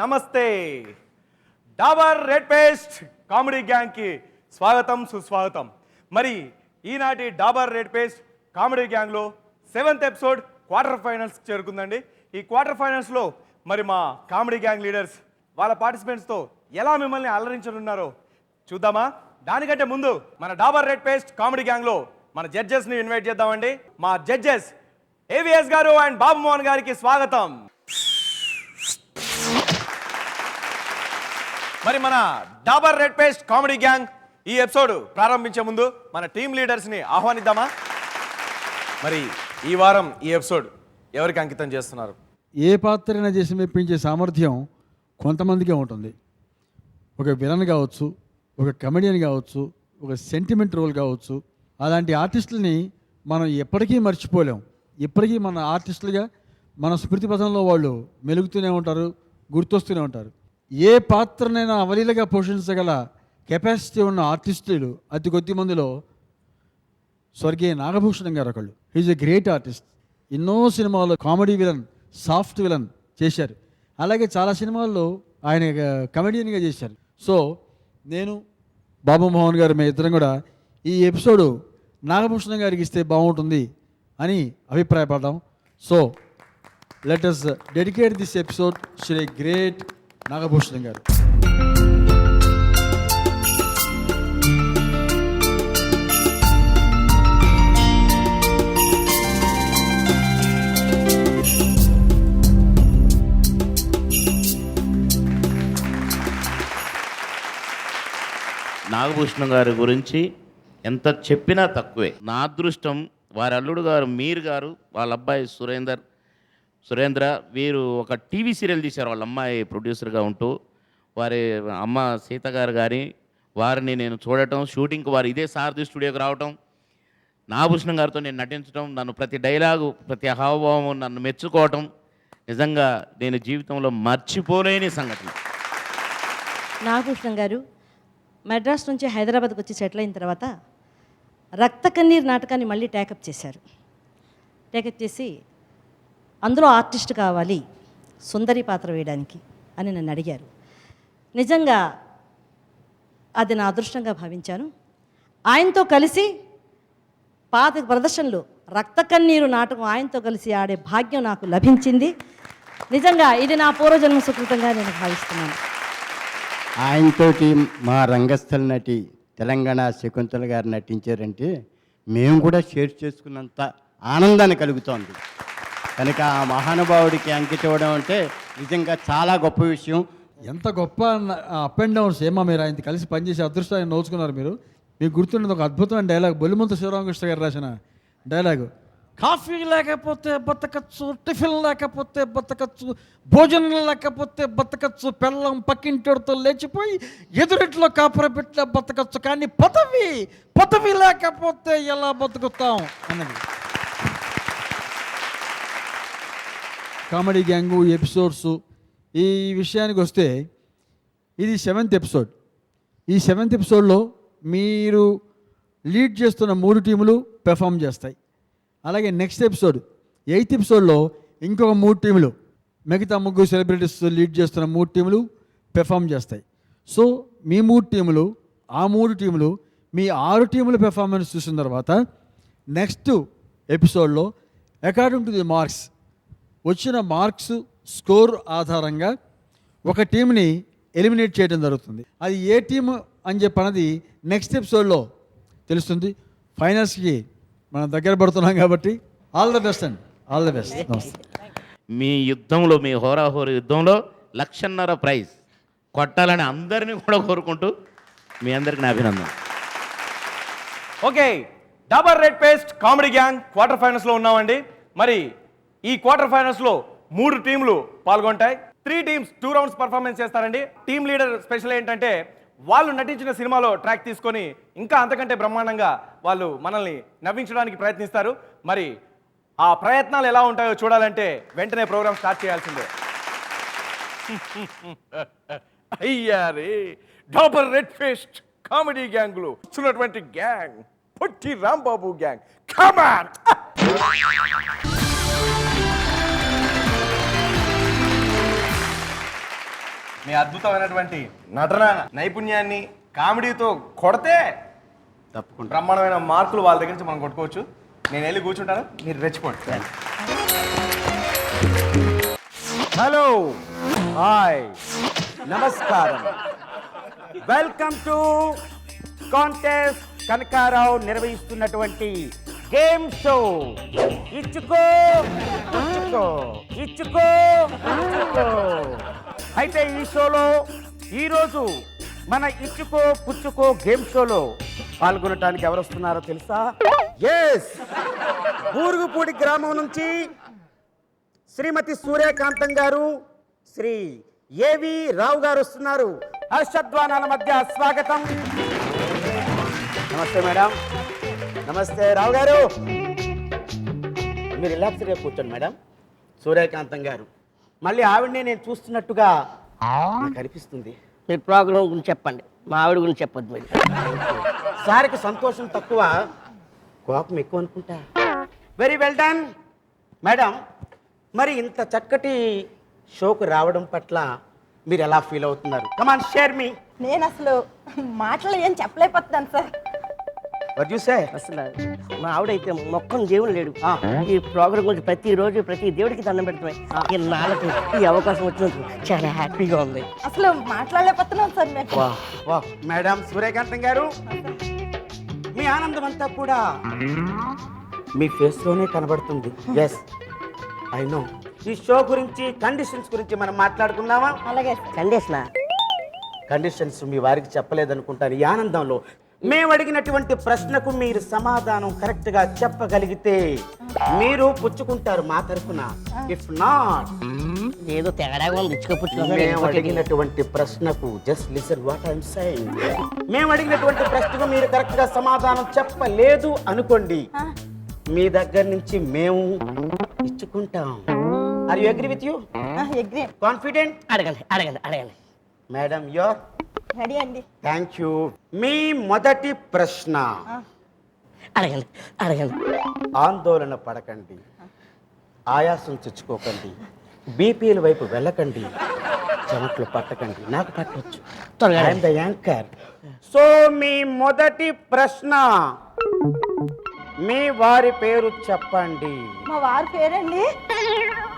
నమస్తే. Dabur red paste comedy గ్యాంగ్కి స్వాగతం సుస్వాగతం. మరి ఈనాటి డాబర్ రెడ్ పేస్ట్ కామెడీ గ్యాంగ్లో 7th ఎపిసోడ్ క్వార్టర్ ఫైనల్స్ చేరుకుందండి. ఈ క్వార్టర్ ఫైనల్స్లో మరి మా కామెడీ గ్యాంగ్ లీడర్స్ వాళ్ళ పార్టిసిపెంట్స్తో ఎలా మిమ్మల్ని అలరించనున్నారో చూద్దామా? దానికంటే ముందు మన డాబర్ రెడ్ పేస్ట్ కామెడీ గ్యాంగ్లో మన జడ్జెస్ని ఇన్వైట్ చేద్దామండి. మా జడ్జెస్ ఏవిఎస్ గారు అండ్ బాబు మోహన్ గారికి స్వాగతం. మరి మన Dabur red paste comedy gang ఈ ఎపిసోడ్ ప్రారంభించే ముందు మన టీమ్ లీడర్స్ని ఆహ్వానిద్దామా? మరి ఈ వారం ఈ ఎపిసోడ్ ఎవరికి అంకితం చేస్తున్నారు? ఏ పాత్రైనా చేసి మెప్పించే సామర్థ్యం కొంతమందికే ఉంటుంది. ఒక విలన్ కావచ్చు, ఒక కమెడియన్ కావచ్చు, ఒక సెంటిమెంట్ రోల్ కావచ్చు. అలాంటి ఆర్టిస్టులని మనం ఎప్పటికీ మర్చిపోలేం. ఇప్పటికీ మన ఆర్టిస్టులుగా మన స్మృతి పథంలో వాళ్ళు మెలుగుతూనే ఉంటారు, గుర్తొస్తూనే ఉంటారు. ఏ పాత్రనైనా అవలీలగా పోషించగల కెపాసిటీ ఉన్న ఆర్టిస్టులు అతి కొద్ది మందిలో స్వర్గీయ నాగభూషణం గారు ఒకళ్ళు. He's a great artist. ఎన్నో సినిమాల్లో కామెడీ విలన్, సాఫ్ట్ విలన్ చేశారు. అలాగే చాలా సినిమాల్లో ఆయన కమెడియన్గా చేశారు. సో నేను బాబు మోహన్ గారు మేము ఇద్దరం కూడా ఈ ఎపిసోడ్ నాగభూషణం గారికి ఇస్తే బాగుంటుంది అని అభిప్రాయపడ్డాం. So let us dedicate this episode to a great Nagabhushanam garu. Nagabhushanam గారి గురించి ఎంత చెప్పినా తక్కువే. నా అదృష్టం వారి అల్లుడు గారు మీర్ గారు, వాళ్ళ అబ్బాయి సురేంద్ర వీరు ఒక టీవీ సీరియల్ తీశారు వాళ్ళ అమ్మాయి ప్రొడ్యూసర్గా ఉంటూ. వారి అమ్మ సీత గారు కానీ వారిని నేను చూడటం, షూటింగ్కి వారు ఇదే సారథి స్టూడియోకి రావటం, నాగభూషణం గారితో నేను నటించడం, నన్ను ప్రతి డైలాగు ప్రతి హావభావం నన్ను మెచ్చుకోవటం నిజంగా నేను జీవితంలో మర్చిపోలేని సంఘటన. నాగభూషణం గారు మద్రాస్ నుంచి హైదరాబాద్కి వచ్చి సెటిల్ అయిన తర్వాత రక్త కన్నీర్ నాటకాన్ని మళ్ళీ టేకప్ చేశారు. టేకప్ చేసి అందులో ఆర్టిస్ట్ కావాలి సుందరి పాత్ర వేయడానికి అని నన్ను అడిగారు. నిజంగా అది నా అదృష్టంగా భావించాను. ఆయనతో కలిసి పాత ప్రదర్శనలు రక్త కన్నీరు నాటకం ఆయనతో కలిసి ఆడే భాగ్యం నాకు లభించింది. నిజంగా ఇది నా పూర్వజన్మ సుకృతంగా నేను భావిస్తున్నాను. ఆయనతోటి మా రంగస్థల నటి తెలంగాణ శకుంతల గారు నటించారంటే మేము కూడా షేర్ చేసుకున్నంత ఆనందాన్ని కలుగుతోంది. కనుక ఆ మహానుభావుడికి అంకితం ఇవ్వడం అంటే నిజంగా చాలా గొప్ప విషయం. ఎంత గొప్ప అప్ అండ్ డౌన్స్ ఏమో. మీరు ఆయన కలిసి పనిచేసే అదృష్టాన్ని నోచుకున్నారు. మీకు గుర్తుండేది ఒక అద్భుతమైన డైలాగ్, బొల్లిమంత శివరామకృష్ణ గారు రాసిన డైలాగు. కాఫీ లేకపోతే బతకచ్చు, టిఫిన్ లేకపోతే బతకచ్చు, భోజనం లేకపోతే బతకచ్చు, పెళ్ళం పక్కింటితో లేచిపోయి ఎదురిట్లో కాపుర పెట్టిన బతకచ్చు, కానీ పదవి లేకపోతే ఎలా బతుకుతాం అన్నది. కామెడీ గ్యాంగు ఎపిసోడ్స్ ఈ విషయానికి వస్తే ఇది 7th ఎపిసోడ్. ఈ 7th ఎపిసోడ్లో మీరు లీడ్ చేస్తున్న 3 టీములు పెర్ఫామ్ చేస్తాయి. అలాగే నెక్స్ట్ ఎపిసోడ్ 8th ఎపిసోడ్లో ఇంకొక 3 టీములు, మిగతా 3 సెలబ్రిటీస్ లీడ్ చేస్తున్న 3 టీములు పెర్ఫామ్ చేస్తాయి. సో మీ 3 టీములు, ఆ 3 టీములు, మీ 6 టీముల పెర్ఫార్మెన్స్ చూసిన తర్వాత నెక్స్ట్ ఎపిసోడ్లో అకార్డింగ్ టు ది మార్క్స్ వచ్చిన మార్క్స్ స్కోర్ ఆధారంగా ఒక టీంని ఎలిమినేట్ చేయడం జరుగుతుంది. అది ఏ టీము అని చెప్పన్నది నెక్స్ట్ ఎపిసోడ్లో తెలుస్తుంది. ఫైనల్స్కి మనం దగ్గర పడుతున్నాం కాబట్టి ఆల్ ద బెస్ట్ అండి, ఆల్ ద బెస్ట్. మీ యుద్ధంలో, మీ హోరాహోరీ యుద్ధంలో 1,50,000 ప్రైజ్ కొట్టాలని అందరినీ కూడా కోరుకుంటూ మీ అందరికీ నా అభినందన. Okay, Dabur red paste comedy gang quarter ఫైనల్స్లో ఉన్నామండి. మరి ఈ క్వార్టర్ ఫైనల్స్లో 3 టీంలు పాల్గొంటాయి. 3 టీమ్స్ 2 రౌండ్స్ పర్ఫార్మెన్స్ చేస్తారండి. టీమ్ లీడర్ స్పెషల్ ఏంటంటే వాళ్ళు నటించిన సినిమాలో ట్రాక్ తీసుకొని ఇంకా అంతకంటే బ్రహ్మాండంగా వాళ్ళు మనల్ని నవ్వించడానికి ప్రయత్నిస్తారు. మరి ఆ ప్రయత్నాలు ఎలా ఉంటాయో చూడాలంటే వెంటనే ప్రోగ్రామ్ స్టార్ట్ చేయాల్సిందే. అయ్యారే, డాబర్ రెడ్ పేస్ట్ కామెడీ గ్యాంగ్లో వస్తున్నటువంటి gang Potti Rambabu gang. Come on. మీ అద్భుతమైనటువంటి నటన నైపుణ్యాన్ని కామెడీతో కొడితే తప్పకుండా. బ్రహ్మాండమైన మార్కులు వాళ్ళ దగ్గర నుంచి మనం కొట్టుకోవచ్చు. నేను వెళ్ళి కూర్చుంటాను, మీరు రెచ్చిపోండి. హలో, హాయ్, నమస్కారం. వెల్కమ్ టు కాంటెస్ట్ కనకారావు నిర్వహిస్తున్నటువంటి గేమ్ షో ఇచ్చుకో పుచ్చుకో, ఇచ్చుకో పుచ్చుకో. అయితే ఈ షోలో ఈరోజు మన ఇచ్చుకో పుచ్చుకో గేమ్ షోలో పాల్గొనడానికి ఎవరు వస్తున్నారో తెలుసా? ఎస్, బూరుగుపూడి గ్రామం నుంచి శ్రీమతి సూర్యకాంతం గారు, శ్రీ ఏవి రావు గారు వస్తున్నారు. హర్షధ్వానాల మధ్య స్వాగతం. నమస్తే మేడం. నమస్తే రావు గారు. మీరు రిలాక్స్గా కూర్చోండి మేడం. సూర్యకాంతం గారు, మళ్ళీ ఆవిడనే నేను చూస్తున్నట్టుగా నాకు అనిపిస్తుంది. మీరు ప్రోగ్రాం గురించి చెప్పండి, మా ఆవిడ గురించి చెప్పొద్దు మీరు. సార్కి సంతోషం తక్కువ, కోపం ఎక్కువ అనుకుంటా. Very well done madam. మరి ఇంత చక్కటి షోకు రావడం పట్ల మీరు ఎలా ఫీల్ అవుతున్నారు? కమాన్ షేర్ మీ. నేను అసలు మాటలు ఏం చెప్పలేకపోతున్నాను సార్. What you say? అసలు మా ఆవిడైతే మొక్కం దేవుడు లేడు. ఆ. ఈ ప్రోగ్రాం గురించి ప్రతిరోజు ప్రతి దేవుడికి దండం పెడుతున్నాయి. ఈ నాళ్ళకి ఈ అవకాశం వచ్చినందుకు చాలా హ్యాపీగా ఉంది. అసలు మాట్లాడలేకపోతున్నాను సార్ నేను. వాహ్ వాహ్ మేడం సూర్యకాంతం గారు, మీ ఆనందం అంతా కూడా మీ ఫేస్లోనే కనబడుతుంది. Yes, I know. ఈ షో గురించి, కండిషన్స్ గురించి మనం మాట్లాడుకుందామా? అలాగే సార్. కండేసిన కండిషన్స్ మీ వారికి చెప్పలేదనుకుంటాను. ఈ ఆనందంలో మేము అడిగినటువంటి ప్రశ్నకు మీరు సమాధానం కరెక్ట్గా చెప్పగలిగితే మీరు పుచ్చుకుంటారు మా తరఫున. ఇఫ్ నాట్, ఏదో తేడాగా ఉంది. మేము ఇచ్చుకోపుచ్చుకో అడిగినటువంటి ప్రశ్నకు just listen what I'm saying. మేము అడిగినటువంటి ప్రశ్నకు మీరు కరెక్ట్ గా సమాధానం చెప్పలేదు అనుకోండి, మీ దగ్గర నుంచి మేము ఇచ్చుకుంటాం. Are you agree with you? Agree. Confident? అడగండి అడగండి అడగండి. Madam your. రెడీ అండి. Thank you. మీ మొదటి ప్రశ్న. అడగండి అడగండి. ఆందోళన పడకండి, ఆయాసం తెచ్చుకోకండి, బీపీల వైపు వెళ్ళకండి, చెమట్లు పట్టకండి. నాకు పట్టవచ్చు, త్వరగా ఐఎమ్ ద యాంకర్. సో మీ మొదటి ప్రశ్న, మీ వారి పేరు చెప్పండి. మా వారి పేరండి,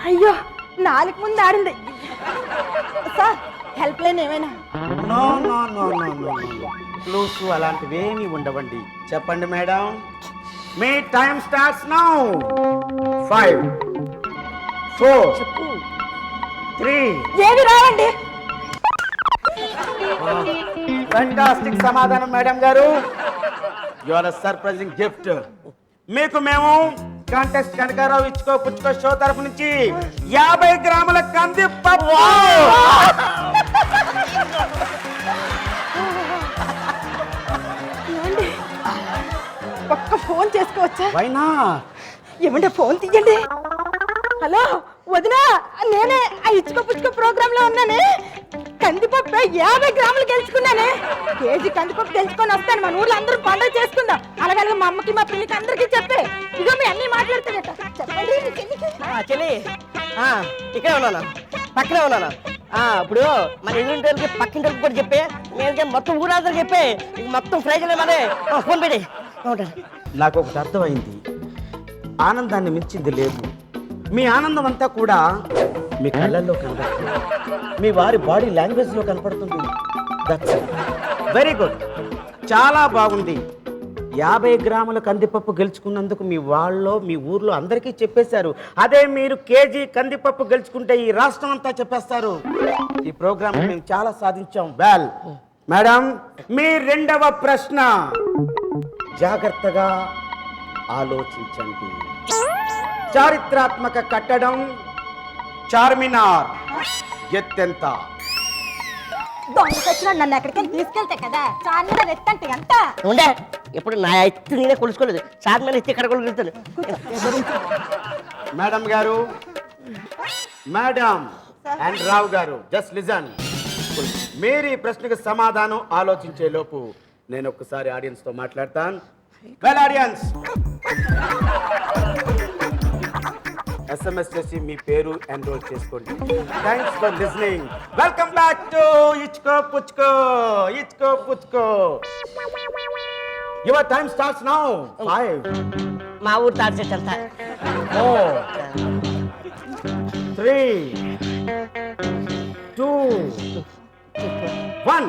అయ్యో నాలుగు ముందు ఆడింది సార్. హెల్ప్ లైన్ ఏమైనా? No no no no no clues అలాంటివి ఏమీ ఉండవండి. చెప్పండి మేడం. మీ టైం స్టార్ట్స్ నౌ. 5 4 3. ఏవి రావండి. ఫెంటాస్టిక్ సమాధానం మేడం గారు. You are surprising gift. మీకు మేము కాంటెస్ట్ కనకారావు ఇచ్చుకో పుచ్చుకో షో తరపు నుంచి 50 గ్రాముల కందిపప్పు. ఏమండి ఒక్క ఫోన్ చేసుకోవచ్చా? వైనా ఏమంటే ఫోన్ తీయండి. హలో వదినా, నేనే ఆ ఇచ్చుకో పుచ్చుకో ప్రోగ్రామ్ లో ఉన్నానే. కందిపప్పు 50 గ్రాములు గెలుచుకున్నానే. కేజీ కందిపప్పు గెలుచుకొని వస్తాను. మన ఊర్లో అందరూ పండుగ చేసుకుందాం. అలాగే మా అమ్మకి మా పిల్లకి అందరికీ చెప్పే. ఇదిగో మీ అన్నీ మాట్లాడుతానట. చెప్పండి మీ చెల్లికి. చెల్లి, ఇక్కడే ఉన్నాను, పక్కనే ఉన్నాను. ఇప్పుడు మన ఎదురింటి పక్కింటి కూడా చెప్పే, నేను మొత్తం ఊరందరూ చెప్పే. మొత్తం ఫ్రైజ్ మనే ఫోన్ పెట్టి ఉంటాను. నాకు ఒకటి అర్థమైంది, ఆనందాన్ని మించింది లేదు. మీ ఆనందం అంతా కూడా మీ కళ్ళల్లో కనబడుతుంది, మీ వారి బాడీ లాంగ్వేజ్లో కనపడుతుంది. దట్స్ వెరీ గుడ్, చాలా బాగుంది. 50 గ్రాముల కందిపప్పు గెలుచుకున్నందుకు మీ వాళ్ళలో మీ ఊర్లో అందరికీ చెప్పేశారు. అదే మీరు కేజీ కందిపప్పు గెలుచుకుంటే ఈ రాష్ట్రం అంతా చెప్పేస్తారు. ఈ ప్రోగ్రామ్ మేము చాలా సాధించాం. వెల్ మేడం, మీ రెండవ ప్రశ్న జాగ్రత్తగా ఆలోచించండి. చారిత్రాత్మక కట్టడం చార్మినార్ ఎత్తెంత? దొంగకొచ్చిన నన్ను ఎక్కడికైనా తీసుకెళ్తే కదా చార్మినార్ ఎత్తంటే ఎంత? ఉండే ఇప్పుడు నా ఎత్తు నేనే కొలుసుకోలేదు. సార్ మీద ఎత్తి ఎక్కడ కొలుగుతాను. మేడం గారు, మేడం అండ్ రావు గారు, జస్ట్ లిజన్. మీరు ఈ ప్రశ్నకు సమాధానం ఆలోచించే లోపు నేను ఒక్కసారి ఆడియన్స్ తో మాట్లాడతాను. వెల్ ఆడియన్స్, SMS చేసి మీ పేరు ఎన్రోల్ చేసుకోండి. Thanks for listening. Welcome back to Ichchuko Puchchuko. Your time starts now. 5 మా ఊరు తాడు చెట్టు అంతా 4 3 2 1.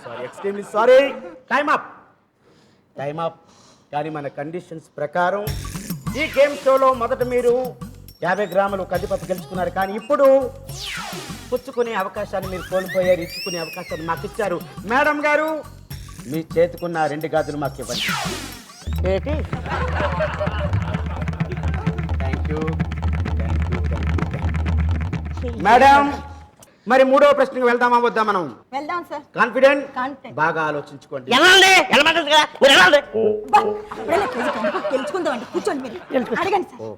Sorry extremely sorry. Time up. కానీ మన కండిషన్స్ ప్రకారం ఈ గేమ్ షోలో మొదట మీరు 50 గ్రాములు కందిపప్పు గెలుచుకున్నారు. కానీ ఇప్పుడు పుచ్చుకునే అవకాశాన్ని మీరు కోల్పోయారు. ఇచ్చుకునే అవకాశాన్ని మాకు ఇచ్చారు. మేడం గారు, మీ చేతికున్న 2 గాజులు మాకు ఇవ్వండి. ఏంటి థ్యాంక్ యూ. మేడం, మరి 3వ ప్రశ్నకు వెళ్దామా వద్దా మనం? వెళ్దాం సార్. కాన్ఫిడెంట్? Confident. బాగా ఆలోచించుకోండి. వెళ్ళండి వెళ్ళమంటుంది కదా మీరు వెళ్ళండి. అప్పుడే కేజీ కందిపప్పు గెలుచుకుందామండి. కూర్చోండి మీరు. అడగండి సార్.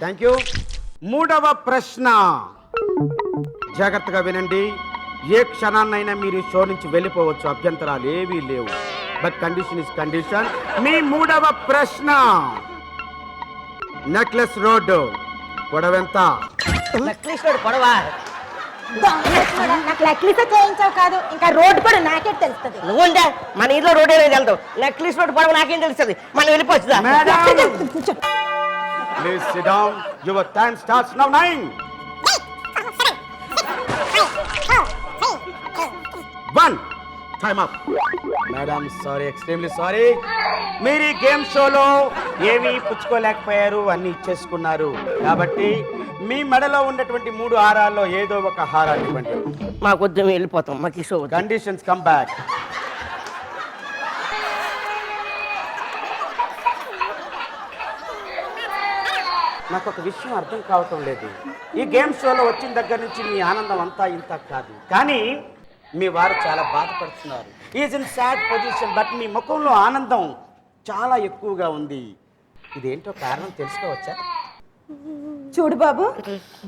Thank you. 3వ ప్రశ్న జాగ్రత్తగా వినండి. ఏ క్షణాన్నైనా మీరు ఈ షో నుంచి వెళ్ళిపోవచ్చు, అభ్యంతరాలు ఏవీ లేవు. But condition is condition. మీ 3వ ప్రశ్న, నెక్లెస్ రోడ్ పొడవెంత? నెక్లెస్ రోడ్ పొడవ నాకు లెక్లీసే చేయించావు కాదు, ఇంకా రోడ్డు కూడా నాకే తెలుస్తుంది. నువ్వుంటే మన ఇంట్లో రోడ్ ఏదో వెళ్తావు. నెక్లెస్ రోడ్ పొడవ నాకేం తెలుస్తుంది? మనం వెళ్ళిపోవచ్చు. మేడం, కూర్చోండి. Please SIT down. Your time starts now. 9 1. Time up. Madam, sorry, extremely sorry. మీరు ఈ గేమ్ షోలో ఏమీ పుచ్చుకోలేకపోయారు, అన్ని ఇచ్చేసుకున్నారు. కాబట్టి మీ మెడలో ఉన్నటువంటి 3 హారాల్లో ఏదో ఒక హారాన్ని ఇవ్వండి. మాకు వద్దు, మేము వెళ్ళిపోతాం. మాకు ఈ షో వద్దు. Conditions come back. నాకు ఒక విషయం అర్థం కావటం లేదు. ఈ గేమ్ షోలో వచ్చిన దగ్గర నుంచి మీ ఆనందం అంతా ఇంత కాదు, కానీ మీ వారు చాలా బాధపడుతున్నారు. Is in sad position. బట్ మీ ముఖంలో ఆనందం చాలా ఎక్కువగా ఉంది. ఇదేంటో కారణం తెలుసుకోవచ్చా? చూడు బాబు,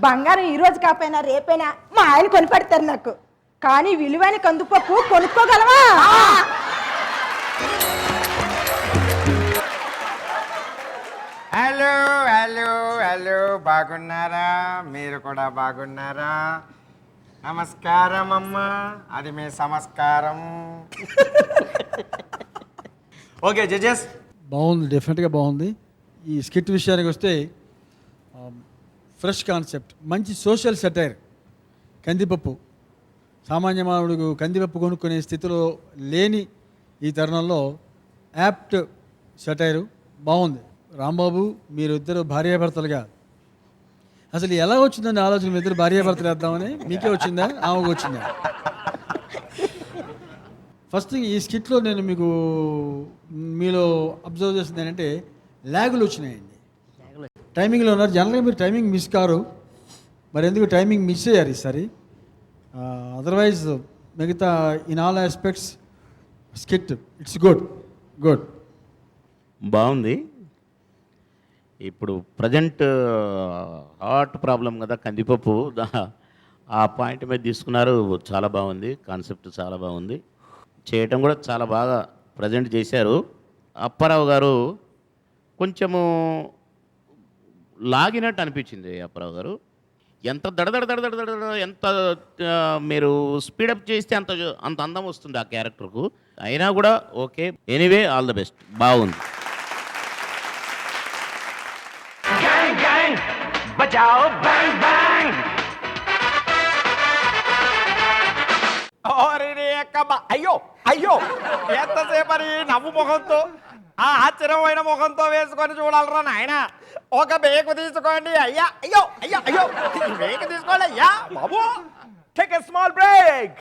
బంగారం ఈ రోజు కాకపోయినా రేపైనా మా ఆయన కొనిపెడతారు నాకు. కానీ విలువైన కందిపప్పు కొనుక్కోగలవా? హలో హలో హలో, బాగున్నారా? మీరు కూడా బాగున్నారా? నమస్కారం అమ్మా, అది మీ సంస్కారం. ఓకే జడ్జెస్, బాగుంది, డెఫినెట్గా బాగుంది. ఈ స్కిట్ విషయానికి వస్తే ఫ్రెష్ కాన్సెప్ట్, మంచి సోషల్ సెటైర్. కందిపప్పు, సామాన్య మానవుడికి కందిపప్పు కొనుక్కునే స్థితిలో లేని ఈ తరుణంలో యాప్ట్ సెటైరు బాగుంది. రాంబాబు, మీరు ఇద్దరు భార్యాభర్తలుగా అసలు ఎలా వచ్చిందండి ఆలోచన? మీ ఇద్దరు భార్యాభర్తలు వేద్దామని మీకే వచ్చిందా, ఆమెకు వచ్చిందా? ఫస్ట్ ఈ స్కిట్లో నేను మీకు మీలో అబ్జర్వ్ చేసింది ఏంటంటే ల్యాగులు వచ్చినాయండి. టైమింగ్లో ఉన్నారు. జనరల్గా మీరు టైమింగ్ మిస్ కారు, మరి ఎందుకు టైమింగ్ మిస్ అయ్యారు ఈసారి? అదర్వైజ్ మిగతా in all aspects skit it's good. బాగుంది. ఇప్పుడు ప్రజెంట్ హార్ట్ ప్రాబ్లం కదా కందిపప్పు, ఆ పాయింట్ మీద తీసుకున్నారు. చాలా బాగుంది, కాన్సెప్ట్ చాలా బాగుంది, చేయటం కూడా చాలా బాగా ప్రజెంట్ చేశారు. అప్పారావు గారు కొంచెము లాగినట్టు అనిపించింది. అప్పారావు గారు ఎంత దడదడ ఎంత మీరు స్పీడప్ చేస్తే అంత అందం వస్తుంది ఆ క్యారెక్టర్కు. అయినా కూడా okay. Anyway, all the best. బాగుంది. అయ్యో అయ్యో, ఎంతసేపని నవ్వు ముఖంతో, ఆ ఆశ్చర్యమైన ముఖంతో వేసుకొని చూడాలరా నాయన. ఒక బేకు తీసుకోండి అయ్యా. అయ్యో అయ్యో అయ్యో, బేకు తీసుకోండి అయ్యా బాబు. Take a small break.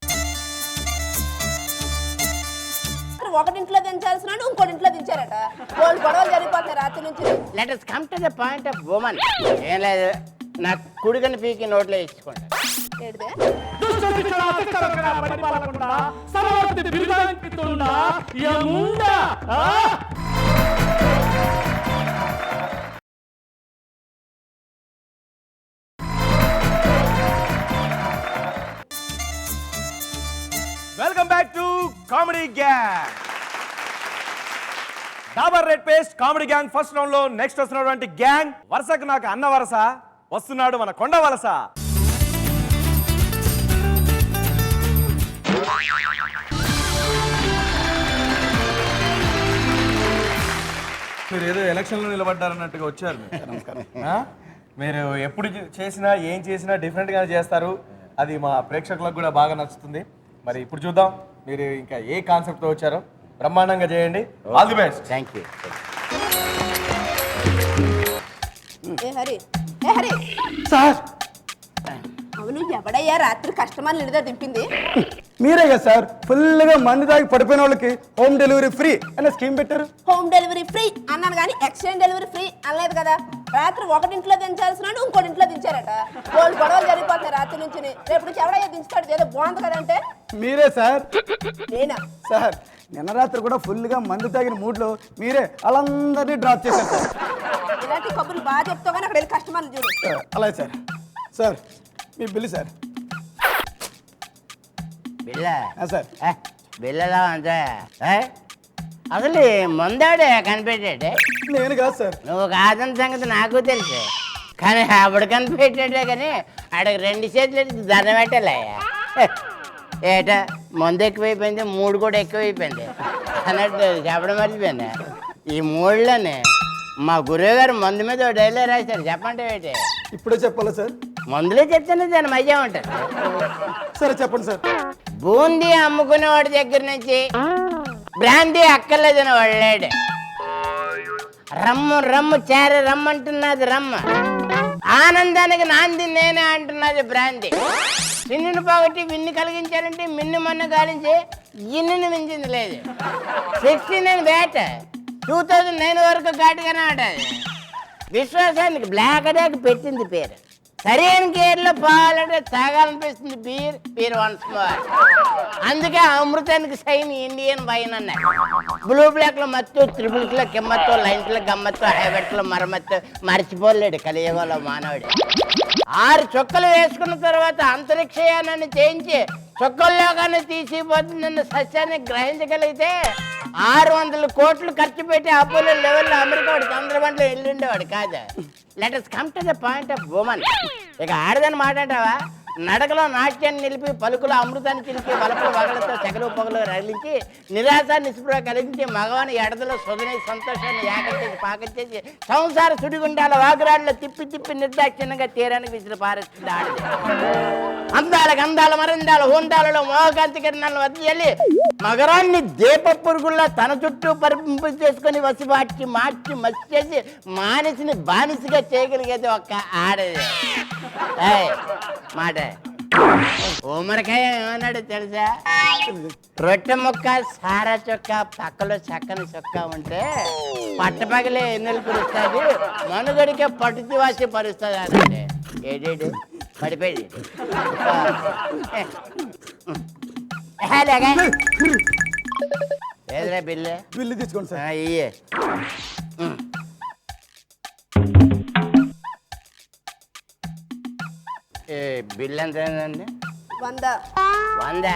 ఒకటింట్లో దించాల్సిన ఇంకోటింట్లో దించారట. వాళ్ళు గొడవలు జరిగిపోతాయి రాత్రి నుంచి. Let us come to the point of woman. ఏం లేదు, నా కుడికని పీకి నోట్లో ఇచ్చుకోండి. ఏంటిదే? Welcome back to comedy gang. Dabur red paste comedy gang first round లో నెక్స్ట్ వస్తున్నటువంటి గ్యాంగ్ వరుసకు నాకు అన్న వరస వస్తున్నాడు మన కొండ వలస. మీరు ఏదో ఎలక్షన్లో నిలబడ్డారన్నట్టుగా వచ్చారు ఆ? మీరు ఎప్పుడు చేసినా ఏం చేసినా డిఫరెంట్గా చేస్తారు. అది మా ప్రేక్షకులకు కూడా బాగా నచ్చుతుంది. మరి ఇప్పుడు చూద్దాం మీరు ఇంకా ఏ కాన్సెప్ట్తో వచ్చారో. బ్రహ్మాండంగా చేయండి. All the best. Thank you. A Hari A Hari sir అవును ఎవడయ్యా రాత్రి కస్టమర్లు ఇడిదా దింపింది? మీరే కదా సార్ ఫుల్గా మందు తాగి పడిపోయిన వాళ్ళకి హోమ్ డెలివరీ ఫ్రీ అనే స్కీమ్ పెట్టారు. హోమ్ డెలివరీ ఫ్రీ అన్నాను కానీ ఎక్స్చేంజ్ డెలివరీ ఫ్రీ అనలేదు కదా. రాత్రి ఒకటింట్లో దించాల్సిన ఇంకోటి ఇంట్లో దించారట. వాళ్ళు గొడవలు జరిగిపోతాయి రాత్రి నుంచి. రేపు నుంచి ఎవడయ్యా దించుతాడు ఏదో బాగుంది కదంటే మీరే సార్. నేనా సార్ నిన్న రాత్రి కూడా ఫుల్గా మందు తాగిన మూడ్లో మీరే వాళ్ళందరినీ డ్రాప్ చేశారు సార్. ఇలాంటి కబుర్లు బాగా చెప్తావు కానీ అక్కడ వెళ్ళి కస్టమర్లు చూడు. అలాగే సార్. సార్ మీ బిల్లు సార్. బిల్ల సార్ బిల్లలా అంతా అసలు ముందాడే కనిపెట్టాడే. నేను కాదు సార్. నువ్వు కాదని సంగతి నాకు తెలుసు, కానీ అప్పుడు కనిపెట్టాడే. కానీ ఆడికి 2 చేతులు దండం పెట్టాలయ్యా. ఏటా మందు ఎక్కువైపోయింది, మూడు కూడా ఎక్కువైపోయింది అన్నట్టు చెప్పడం మర్చిపోయింది. ఈ మూడులోనే మా గురువు గారు మందు మీద డైలీ రాశారు. చెప్పండి ఏంటి? ఇప్పుడే చెప్పాలా సార్? మందులే చెప్తానే దాని మజా ఉంటుంది. సరే చెప్పండి సార్. బూందీ అమ్ముకునేవాడి దగ్గర నుంచి బ్రాందీ అక్కర్లేదని వాళ్ళాడు. రమ్ము రమ్ము చేర రమ్మంటున్నది రమ్మ, ఆనందానికి నాంది నేనే అంటున్నది బ్రాందీ. చిన్నుని పోగొట్టి విన్ని కలిగించాలంటే మిన్ను మన్ను గాలించి ఇన్నుని మించింది లేదు. 69 బ్యాట్ 2009 వరకు ఘాటుగానే ఉంటుంది. విశ్వాసానికి బ్లాక్ డాక్ పెట్టింది పేరు. సరైన కేర్లో పోవాలంటే తాగాలనిపిస్తుంది బీర్ వన్స్ మోర్. అందుకే అమృతానికి సైన్ ఇండియన్ వైన్ అన్నాడు. బ్లూ బ్లాక్లో మత్తు, త్రిబుల్స్లో కిమ్మత్తు, లైన్స్లో గమ్మత్తు, హైవెట్స్లో మరమత్తు మర్చిపోలేడు కలియుగంలో మానవుడు. 6 చొక్కలు వేసుకున్న తర్వాత అంతరిక్షయానాన్ని చేయించి చొక్కల్లోగానే తీసిపోతుందన్న సత్యాన్ని గ్రహించగలిగితే 600 కోట్లు ఖర్చు పెట్టి అపోలో లెవెల్లో అమెరికా వాడు చంద్రబండ్లో వెళ్ళిండేవాడు కాదు. Let us come to the point of woman. ఇక ఆడదని మాట్లాడావా? నడకలో నాట్యాన్ని నిలిపి పలుకుల అమృతాన్ని చిలిపి వలపుల వగలతో చెగలు పొగలు రగిలించి నిరాశ నిస్పృహ కలిగించి మగవాని ఎడదలో సుధని సంతోషాన్ని ఏకచేసి పాకచేసి సంసార సుడిగుండాల వాగురాళ్ళలో తిప్పి తిప్పి నిర్దాక్షిణ్యంగా తీరానికి విసిరి పారేస్తుంది ఆడది. అందాల గంధాల మరందాల హోందాలలో మోహకాంతి కిరణాలను వద్ద వెళ్ళి మగరాన్ని దీప పురుగుల్లో తన చుట్టూ పరిపింపు చేసుకొని వసిబాచి మార్చి మసి చేసి మానసిని బానిసగా చేయగలిగేది ఒక్క ఆడది. మాట ఓమరకాయ ఏమన్నాడు తెలుసా? రొట్టె ముక్క సారా చొక్క పక్కలో చక్కని చొక్క ఉంటే పట్టపగలే ఎన్నెలు కురుస్తుంది, మనుగడికే పట్టుతి వాసి పరుస్తుంది అనండి. ఏడేడు పడిపోయి ఏదిరా బిల్లు? బిల్లు తీసుకోండి సార్. ఇయ్యే బిల్లు ఎంత అయిందండి? 100. 100.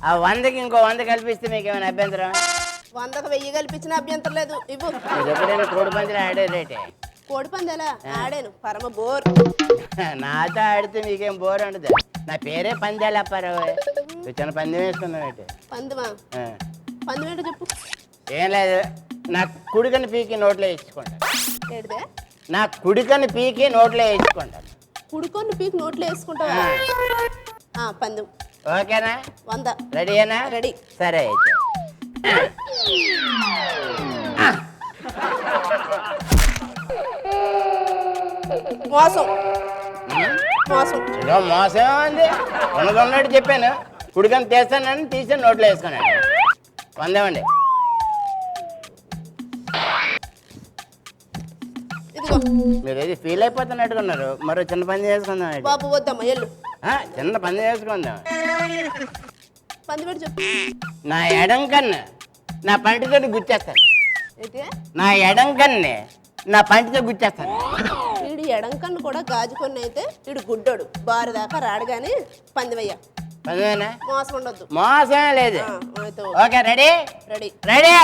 ఆ 100కి ఇంకో 100 కల్పిస్తే మీకు ఏమైనా అభ్యంతరం? 100కు 1000 కల్పించిన అభ్యంతరం లేదు. ఇవ్వు. మీరు ఎప్పుడైనా కోడి పందిరి ఆడే రేటే? కోడి పందేలా ఆడాను, పరమ బోర్. నాతో ఆడితే మీకేం బోర్ ఉండదు. నా పేరే పందేలు అప్పారావు. చిన్న పందెం వేసుకున్నావు ఏంటి? పందమా? పందెం ఏంటో చెప్పు. ఏం లేదు, నా కుడికని పీకి నోట్లో వేసుకుంటాను. ఏంటిదే? నా కుడికని పీకి నోట్లో వేసుకుంటాను. కుడుకొని పీక్ నోట్లో వేసుకుంటావా? పందెం ఓకేనా? 100. రెడీనా? రెడీ. సరే అయితే మోసం మోసం ఇదో మోసం ఉంది. ఉన్నట్టు చెప్పాను. కుడికని తీస్తానని తీసి నోట్లో వేసుకున్నాను. 100 ఇవ్వండి. ఇదిగో. మీరు ఏది ఫీల్ అయిపోతున్నట్టుకున్నారు. మరో చిన్న పని చేసుకుందాం. బాబు వద్దమ్మా ఎల్లు. చిన్న పని చేసుకుందాం. పంది పెట్టి చెప్పు. నా ఎడం కన్ను నా పంటితో గుచ్చేస్తాను. అయితే నా ఎడం కన్ను నా పంటితో గుచ్చేస్తాను. వీడు ఎడం కన్ను కూడా గాజుకొని అయితే వీడు గుడ్డోడు. బారు దాకా రాడు కానీ పందివయ్యా. పందేనా? మోసం ఉండొద్దు. మోసమే లేదు. అయితే ఓకే రెడీ? రెడీ. రెడీ.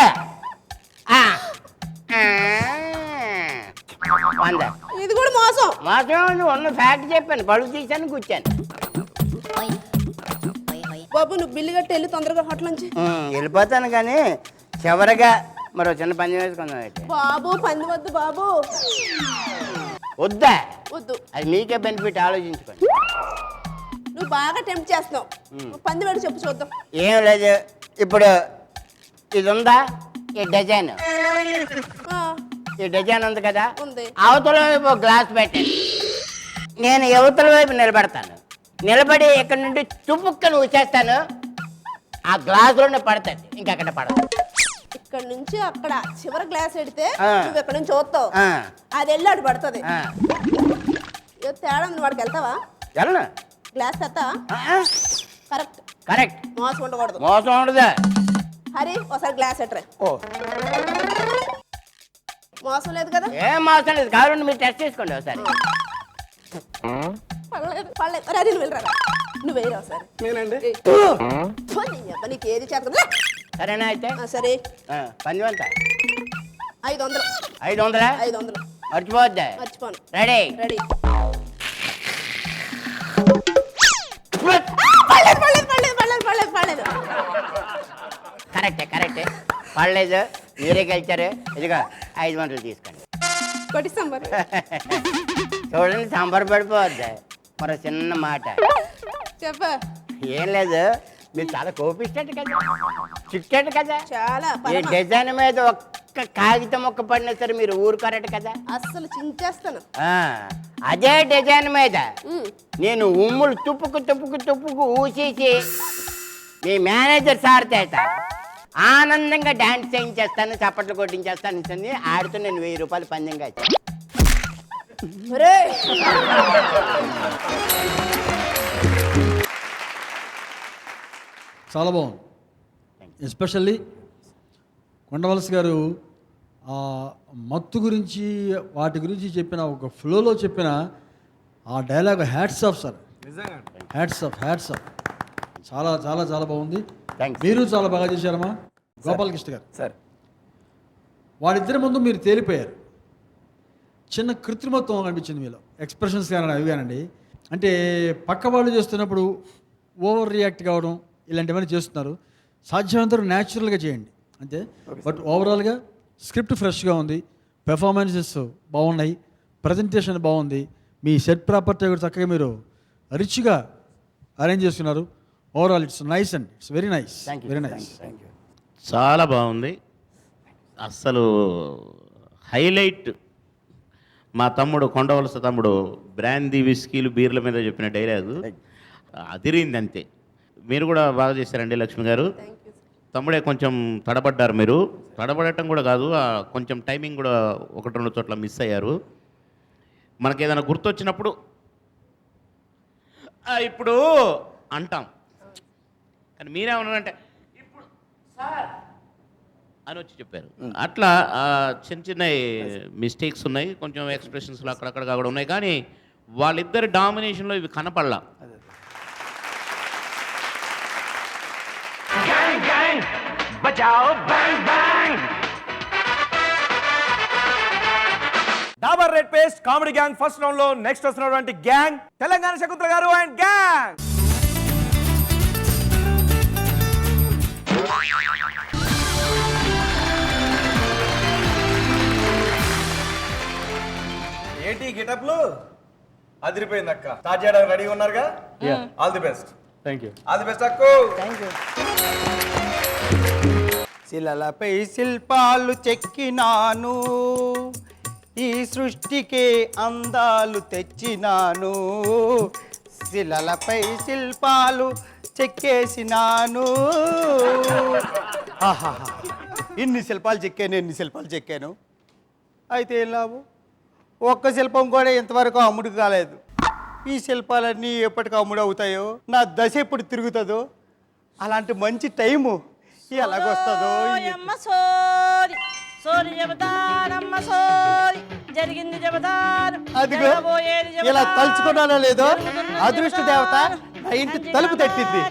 వంద. ఇది కూడా మోసం. మాత్రం ఉన్న ఫ్యాక్ట్ చెప్పాను, బడుగు తీసాను కూర్చాను. బాబు నువ్వు బిల్లు కట్టి వెళ్ళి తొందరగా హోటల్ నుంచి. వెళ్ళిపోతాను కానీ చివరిగా మరో చిన్న పందెం వేసుకుందాం అయితే. బాబు పంది వద్దు బాబు. వద్దా? వద్దు. అది మీకే బెనిఫిట్, ఆలోచించుకోండి. నువ్వు బాగా టెంప్ట్ చేస్తున్నావు. పంది వేడి చెప్పు చూద్దాం. ఏం లేదు, ఇప్పుడు ఇది ఉందా, ఈ డిజైన్, ఆ, ఈ డిజైన్ ఉంది కదా, ఉంది. అవతల వైపు ఒక గ్లాస్ పెట్టండి, నేను యువతల వైపు నిలబడతాను. నిలబడి ఇక్కడ నుండి తుప్పుక్కను ఊచేస్తాను, ఆ గ్లాసులోనే పడతాడు, ఇంకక్కడ పడదు. ఇక్కడ నుంచి అక్కడ చివరి గ్లాస్ ఎడితే ఆ. నువ్వు ఇక్కడ నుంచి చూస్తావు. ఆ, అది వెళ్ళాడు పడుతుంది. ఆ. ఏదో తేడా ఉంది వాడికి. వెళ్తావా? వెళ్ళను. గ్లాస్ తెస్తా. కరెక్ట్. కరెక్ట్. మోసం ఉండకూడదు. మోసం ఉండదు. హరి ఒకసారి గ్లాస్ ఎట్రా. ఓ, మోసం లేదు కదా? ఏం మోసం లేదు, కావాలంటే మీరు టెస్ట్ చేసుకోండి ఒకసారి. పర్లేదు పర్లేదు. అరే నువ్వు వెళ్ళరా, నువ్వు వేయరా ఒకసారి. నేనండి. ఏయ్. ఫో, నీ అబ్బా, నీకు ఏది చేత. సరేనా అయితే? సరే పంది అంతా 500. 500. 500 మర్చిపోద్దా? మర్చిపోను. రెడీ. రెడీ. పర్లేదు పర్లేదు పర్లేదు పర్లేదు పర్లేదు పర్లేదు. కరెక్టే కరెక్టే, పర్లేదు, మీరే గెలిచారు. ఇదిగో 500 తీసుకోండి. కొట్టిస్తాం మరి. చూడండి, సాంబార్ పడిపోద్ది. మరో చిన్న మాట, చెప్ప. ఏం లేదు, మీరు చాలా కోపిస్తాడు కదా, చిట్టాడు కదా. చాలా ఈ డిజైన్ మీద ఒక్క కాగితం ఒక్క పడినా సరే మీరు ఊరుకోరట కదా. అస్సలు చించేస్తాను. అదే డిజైన్ మీద ఉమ్. నేను ఉమ్ములు తుప్పుకు ఊసేసి మీ మేనేజర్ సార్ చేత ఆనందంగా డాన్స్ చేయించేస్తాను, చప్పట్లు కొట్టించేస్తాను. ఆడుతూ నేను 1000 రూపాయలు పందెంగా ఇచ్చాను. ఒరేయ్. చాలా బాగుంది. ఎస్పెషల్లీ కొండవలస గారు ఆ మత్తు గురించి వాటి గురించి చెప్పిన ఒక ఫ్లోలో చెప్పిన ఆ dialogue hats off sir, hats off. చాలా చాలా చాలా బాగుంది. మీరు చాలా బాగా చేశారమ్మా గోపాలకృష్ణ గారు. సార్ వాళ్ళిద్దరి ముందు మీరు తేలిపోయారు. చిన్న కృత్రిమత్వం అనిపించింది మీలో, ఎక్స్ప్రెషన్స్ కానీ అవి కానండి. అంటే పక్క వాళ్ళు చేస్తున్నప్పుడు ఓవర్ రియాక్ట్ కావడం ఇలాంటివన్నీ చేస్తున్నారు. సాధ్యమంతరం న్యాచురల్గా చేయండి అంతే. బట్ ఓవరాల్గా స్క్రిప్ట్ ఫ్రెష్గా ఉంది, పెర్ఫార్మెన్సెస్ బాగున్నాయి, ప్రజెంటేషన్ బాగుంది, మీ సెట్ ప్రాపర్టీ కూడా చక్కగా మీరు రిచ్గా అరేంజ్ చేస్తున్నారు. Overall it's nice and it's very nice, very nice. చాలా బాగుంది. అస్సలు హైలైట్ మా తమ్ముడు కొండవలస తమ్ముడు బ్రాందీ విస్కీలు బీర్ల మీద చెప్పిన డైలాగు అదిరింది అంతే. మీరు కూడా బాగా చేశారండి లక్ష్మి గారు. తమ్ముడే కొంచెం తడబడ్డారు. మీరు తడబడటం కూడా కాదు, కొంచెం టైమింగ్ కూడా 1-2 చోట్ల మిస్ అయ్యారు. మనకి ఏదైనా గుర్తొచ్చినప్పుడు ఇప్పుడు అంటాం, కానీ మీరేమన్నారంటే ఇప్పుడు సార్ అని వచ్చి చెప్పారు. అట్లా చిన్న చిన్న మిస్టేక్స్ ఉన్నాయి, కొంచెం ఎక్స్ప్రెషన్స్లో అక్కడక్కడ కూడా ఉన్నాయి, కానీ వాళ్ళిద్దరి డామినేషన్లో ఇవి కనపడలా. Dabur red paste comedy gang first round లో నెక్స్ట్ వస్తున్నటువంటి gang Telangana Shakuntala garu and gang. ఏంటి గెటప్లు అదిరిపోయింది అక్క. స్టార్ట్ చేయడానికి రెడీగా ఉన్నారుగా? All the best. Thank you. All the best అక్కు. శిలలపై శిల్పాలు చెక్కినాను, ఈ సృష్టికే అందాలు తెచ్చినాను. శిలలపై శిల్పాలు చెక్కేసినాను. ఆహాహా, ఎన్ని శిల్పాలు చెక్కాను. అయితే ఏం లాభం? ఒక్క శిల్పం కూడా ఇంతవరకు అమ్ముడు కాలేదు. ఈ శిల్పాలన్నీ ఎప్పటికి అమ్ముడు అవుతాయో, నా దశ ఎప్పుడు తిరుగుతుందో, అలాంటి మంచి టైము ఎలాగొస్తుందో. అదిగో ఇలా తలుచుకున్నానో లేదో, అదృష్ట దేవత నా ఇంటి తలుపు తట్టింది.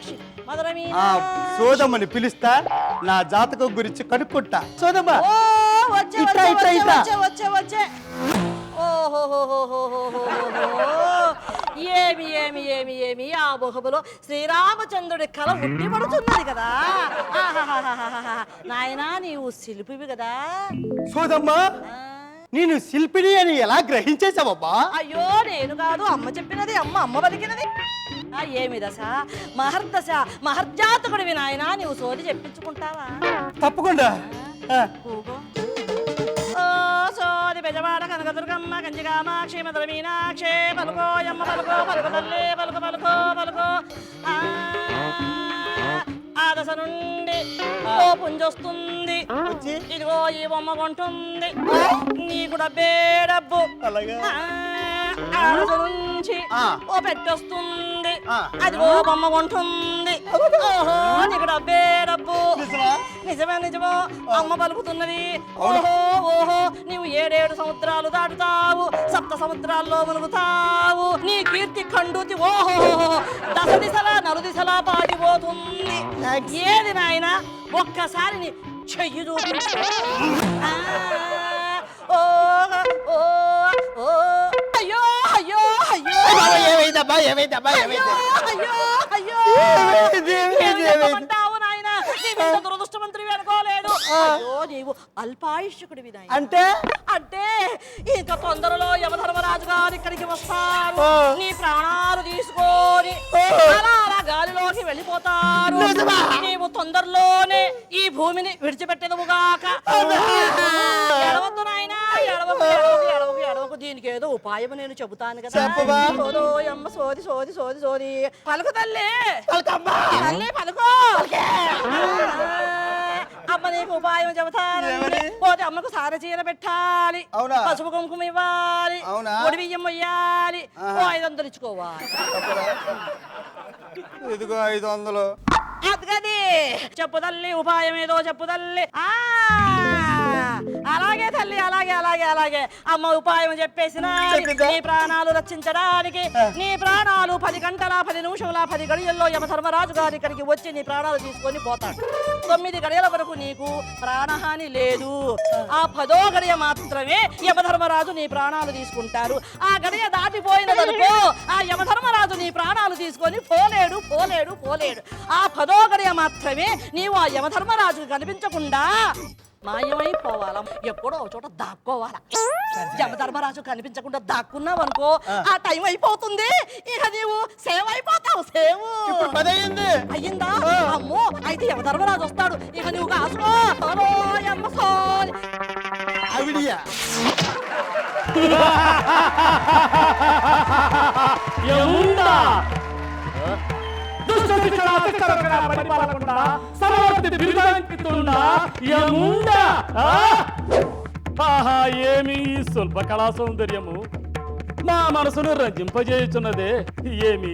ఆ సోదమ్మని పిలుస్తా, నా జాతకం గురించి కనుక్కుంటా. సోదమ్మ, వచ్చే ఇట్లా, వచ్చే ఇట్లా, వచ్చే ఇట్లా. వచ్చే వచ్చే ఓహోహోహోహోహోహో. ఏమి ఏమి ఏమి ఏమి ఆ ముఖములో శ్రీరామచంద్రుడి కళ ఉట్టిపడుతున్నది కదా. ఆహాహాహాహాహా. నాయనా నీవు శిల్పివి కదా. సోదమ్మా ఆ. నేను శిల్పిని అని ఎలా గ్రహించేసావబ్బా? అయ్యో నేను కాదు, అమ్మ చెప్పినది, అమ్మ పలికినది. ఏమి దశ మహర్దశ మహర్జాతకుడివి నాయనా, నీవు సోది చెప్పించుకుంటావా? తప్పకుండా. ఊగో. ఓ సోది బెజవాడ కనకదుర్గమ్మ కంచికామాక్షి మధుర మీనాక్షి పలుకో యమ్మ పలుకో పలుకు తల్లి పలుకు పలుకో పలుకో. ఆ దశ నుండి ఓ పుంజొస్తుంది, ఇదిగో ఈ బొమ్మ కొంటుంది, నీకు డబ్బే డబ్బు. ఆ దశ నుంచి ఓ పెట్టొస్తుంది, అదిగో బొమ్మ కొంటుంది, ఓహో నీకు డబ్బే డబ్బు. నిజమే నిజమో అమ్మ పలుకుతున్నది. ఓహో ఓహో నీవు 7 సముద్రాలు దాటుతావు, 7 సముద్రాల్లో మునుగుతావు, నీ కీర్తి ఖండుతి ఓహో దశ దిశలా నలుదిశలా పాడిపోతుంది. ఏది నాయనా ఒక్కసారి నీ చెయ్యి చూపించు. ఓ ఓ ఓ అయ్యో అయ్యో అయ్యో ఏమైందబ్బా? ఏమైందబ్బా? అయ్యో అయ్యో అయ్యో ఏమంటావు నాయనా? నీవు దురదృష్టవంతుడివి అనుకోలేదు. అయ్యో నీవు అల్పాయుష్కుడివి నాయనా. అంటే అంటే ఇంకా తొందరలో యమధర్మరాజు గారు ఇక్కడికి వస్తారు, నీ ప్రాణాలు తీసుకొని అలా అలా గాలిలోకి వెళ్ళిపోతారు. నీవు తొందరలోనే ఈ భూమిని విడిచిపెట్టేదవుగాక. ఎడవద్దు నాయనా, ఎడవకు ఎడవకు ఎడవకు ఎడవకు. దీనికి ఏదో ఉపాయం నేను చెబుతాను కదా. సోదో అమ్మ సోది సోది సోది సోది. పలుకు తల్లి తల్లి పలుకో. అమ్మ నీకు ఉపాయం చెబుతాను. పోతే అమ్మకు సార చీర పెట్టాలి, పసుపు కుంకుమ ఇవ్వాలి, ఒడి బియ్యం మొయ్యాలి, 500 ఇచ్చుకోవాలి. ఇదిగో 500. అదిగది చెప్పు తల్లి, ఉపాయం ఏదో చెప్పు తల్లి. అలాగే తల్లి అలాగే అలాగే అలాగే. అమ్మ ఉపాయం చెప్పేసిన నీ ప్రాణాలు రక్షించడానికి, నీ ప్రాణాలు 10 గంటల 10 నిమిషముల 10 గడియల్లో యమధర్మరాజు గారి ఇక్కడికి వచ్చి నీ ప్రాణాలు తీసుకొని పోతాడు. 9 గడియల వరకు నీకు ప్రాణహాని లేదు. ఆ 10వ గడియ మాత్రమే యమధర్మరాజు నీ ప్రాణాలు తీసుకుంటారు. ఆ గడియ దాటిపోయినదనుకో ఆ యమధర్మరాజు నీ ప్రాణాలు తీసుకొని పోలేడు పోలేడు పోలేడు. ఆ 10వ గడియ మాత్రమే నీవు ఆ యమధర్మరాజుకు కనిపించకుండా మాయమైపోవాలా, ఎక్కడో చోట దాక్కోవాలా. యమధర్మరాజు కనిపించకుండా దాక్కున్నావు అనుకో ఆ టైం అయిపోతుంది, ఇక నీవు సేవ్ అయిపోతావు. సేవ్ అయ్యిందా? అమ్మో అయితే యమధర్మరాజు వస్తాడు, ఇక నువ్వు కాసుకో. ఏమి స్వల్ప కళా సౌందర్యము మా మనసును రంజింపజేయుచున్నదే. ఏమి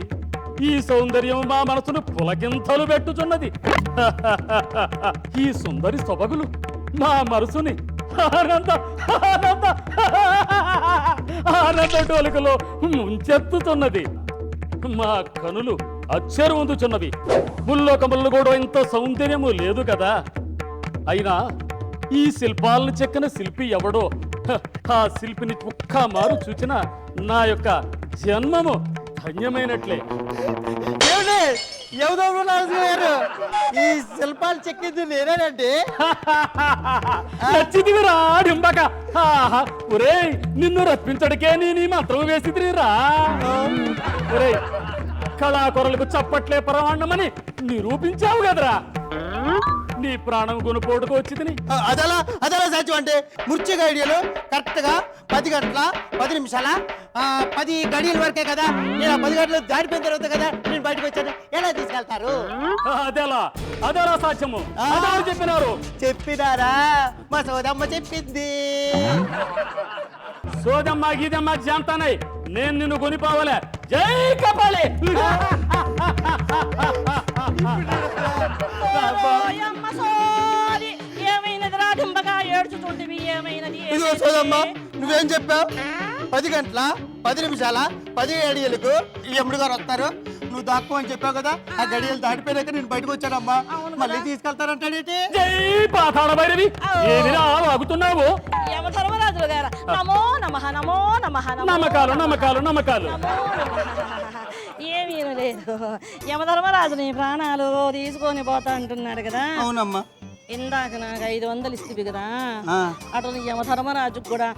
ఈ సౌందర్యం మా మనసును పులకింతలు పెట్టుచున్నది. ఈ సుందరి సొబగులు మా మనసుని ఆనంద ఆనంద ఆనంద డోలికలో ముంచెత్తుతున్నది. మా కనులు అచ్చరు ఉందుచున్నవి. ముల్లోకములు కూడా ఇంత సౌందర్యము లేదు కదా. అయినా ఈ శిల్పాలను చెక్కిన శిల్పి ఎవడో, ఆ శిల్పిని ఒక్క మారు చూచిన నా యొక్క జన్మము ధన్యమైనట్లే. ఈ శిల్పాలు చెక్కింది నేనేనండి. నచ్చిదివిరా డింబక. ఒరేయ్ నిన్ను రప్పించడికే నేను ఈ మంత్రం వేసిదిరా. ఒరేయ్ కళాకొరలకు చప్పట్లే పరమాండమని నిరూపించావు కదరా. నీ ప్రాణం కొనుపోటుకు వచ్చింది. అదలా అదలా సాధ్యం అంటే మృత్యుగా ఐడియాలో కరెక్ట్ గా 10 గంటల 10 నిమిషాల 10 గడియల వరకే కదా. నేను 10 గంటలు దాటిపోయిన తర్వాత కదా నేను బయటకు వచ్చాను. ఎలా తీసుకెళ్తారు? అదెలా అదెలా సాధ్యము? చెప్పినారు. చెప్పినారా? మా సోదమ్మ చెప్పింది. సోదమ్మ గీదమ్మ జాంతానై నేను నిన్ను కొనిపోవాలే. జై కపాలి. ఏమైనదిరా డింబగా ఏడ్చుతుంటివి? ఏమైనది? ఇదిగో సోదమ్మ నువ్వేం చెప్పావు? 10 గంటల 10 నిమిషాల 10 గడియలకు ఈ ఎమ్ముడు గారు వస్తారు, నువ్వు దాక్కో అని చెప్పావు కదా. ఆ గడియలు దాటిపోయాక నేను బయటకు వచ్చానమ్మా. మళ్ళీ తీసుకెళ్తారంటాడేంటి? జై పాతాళ భైరవి ఏమిరా వాగుతున్నావు? యమధర్మరాజులు గారు నమో నమః నమో నమః నమో నమ్మకాలు నమ్మకాలు నమ్మకాలు. ఏమీ లేదు, యమధర్మరాజుని ప్రాణాలు తీసుకొని పోతా అంటున్నాడు కదా. అవునమ్మా. ఇందాక నాకు 500 ఇస్తుంది కదా, అటు యమధర్మరాజుకు కూడా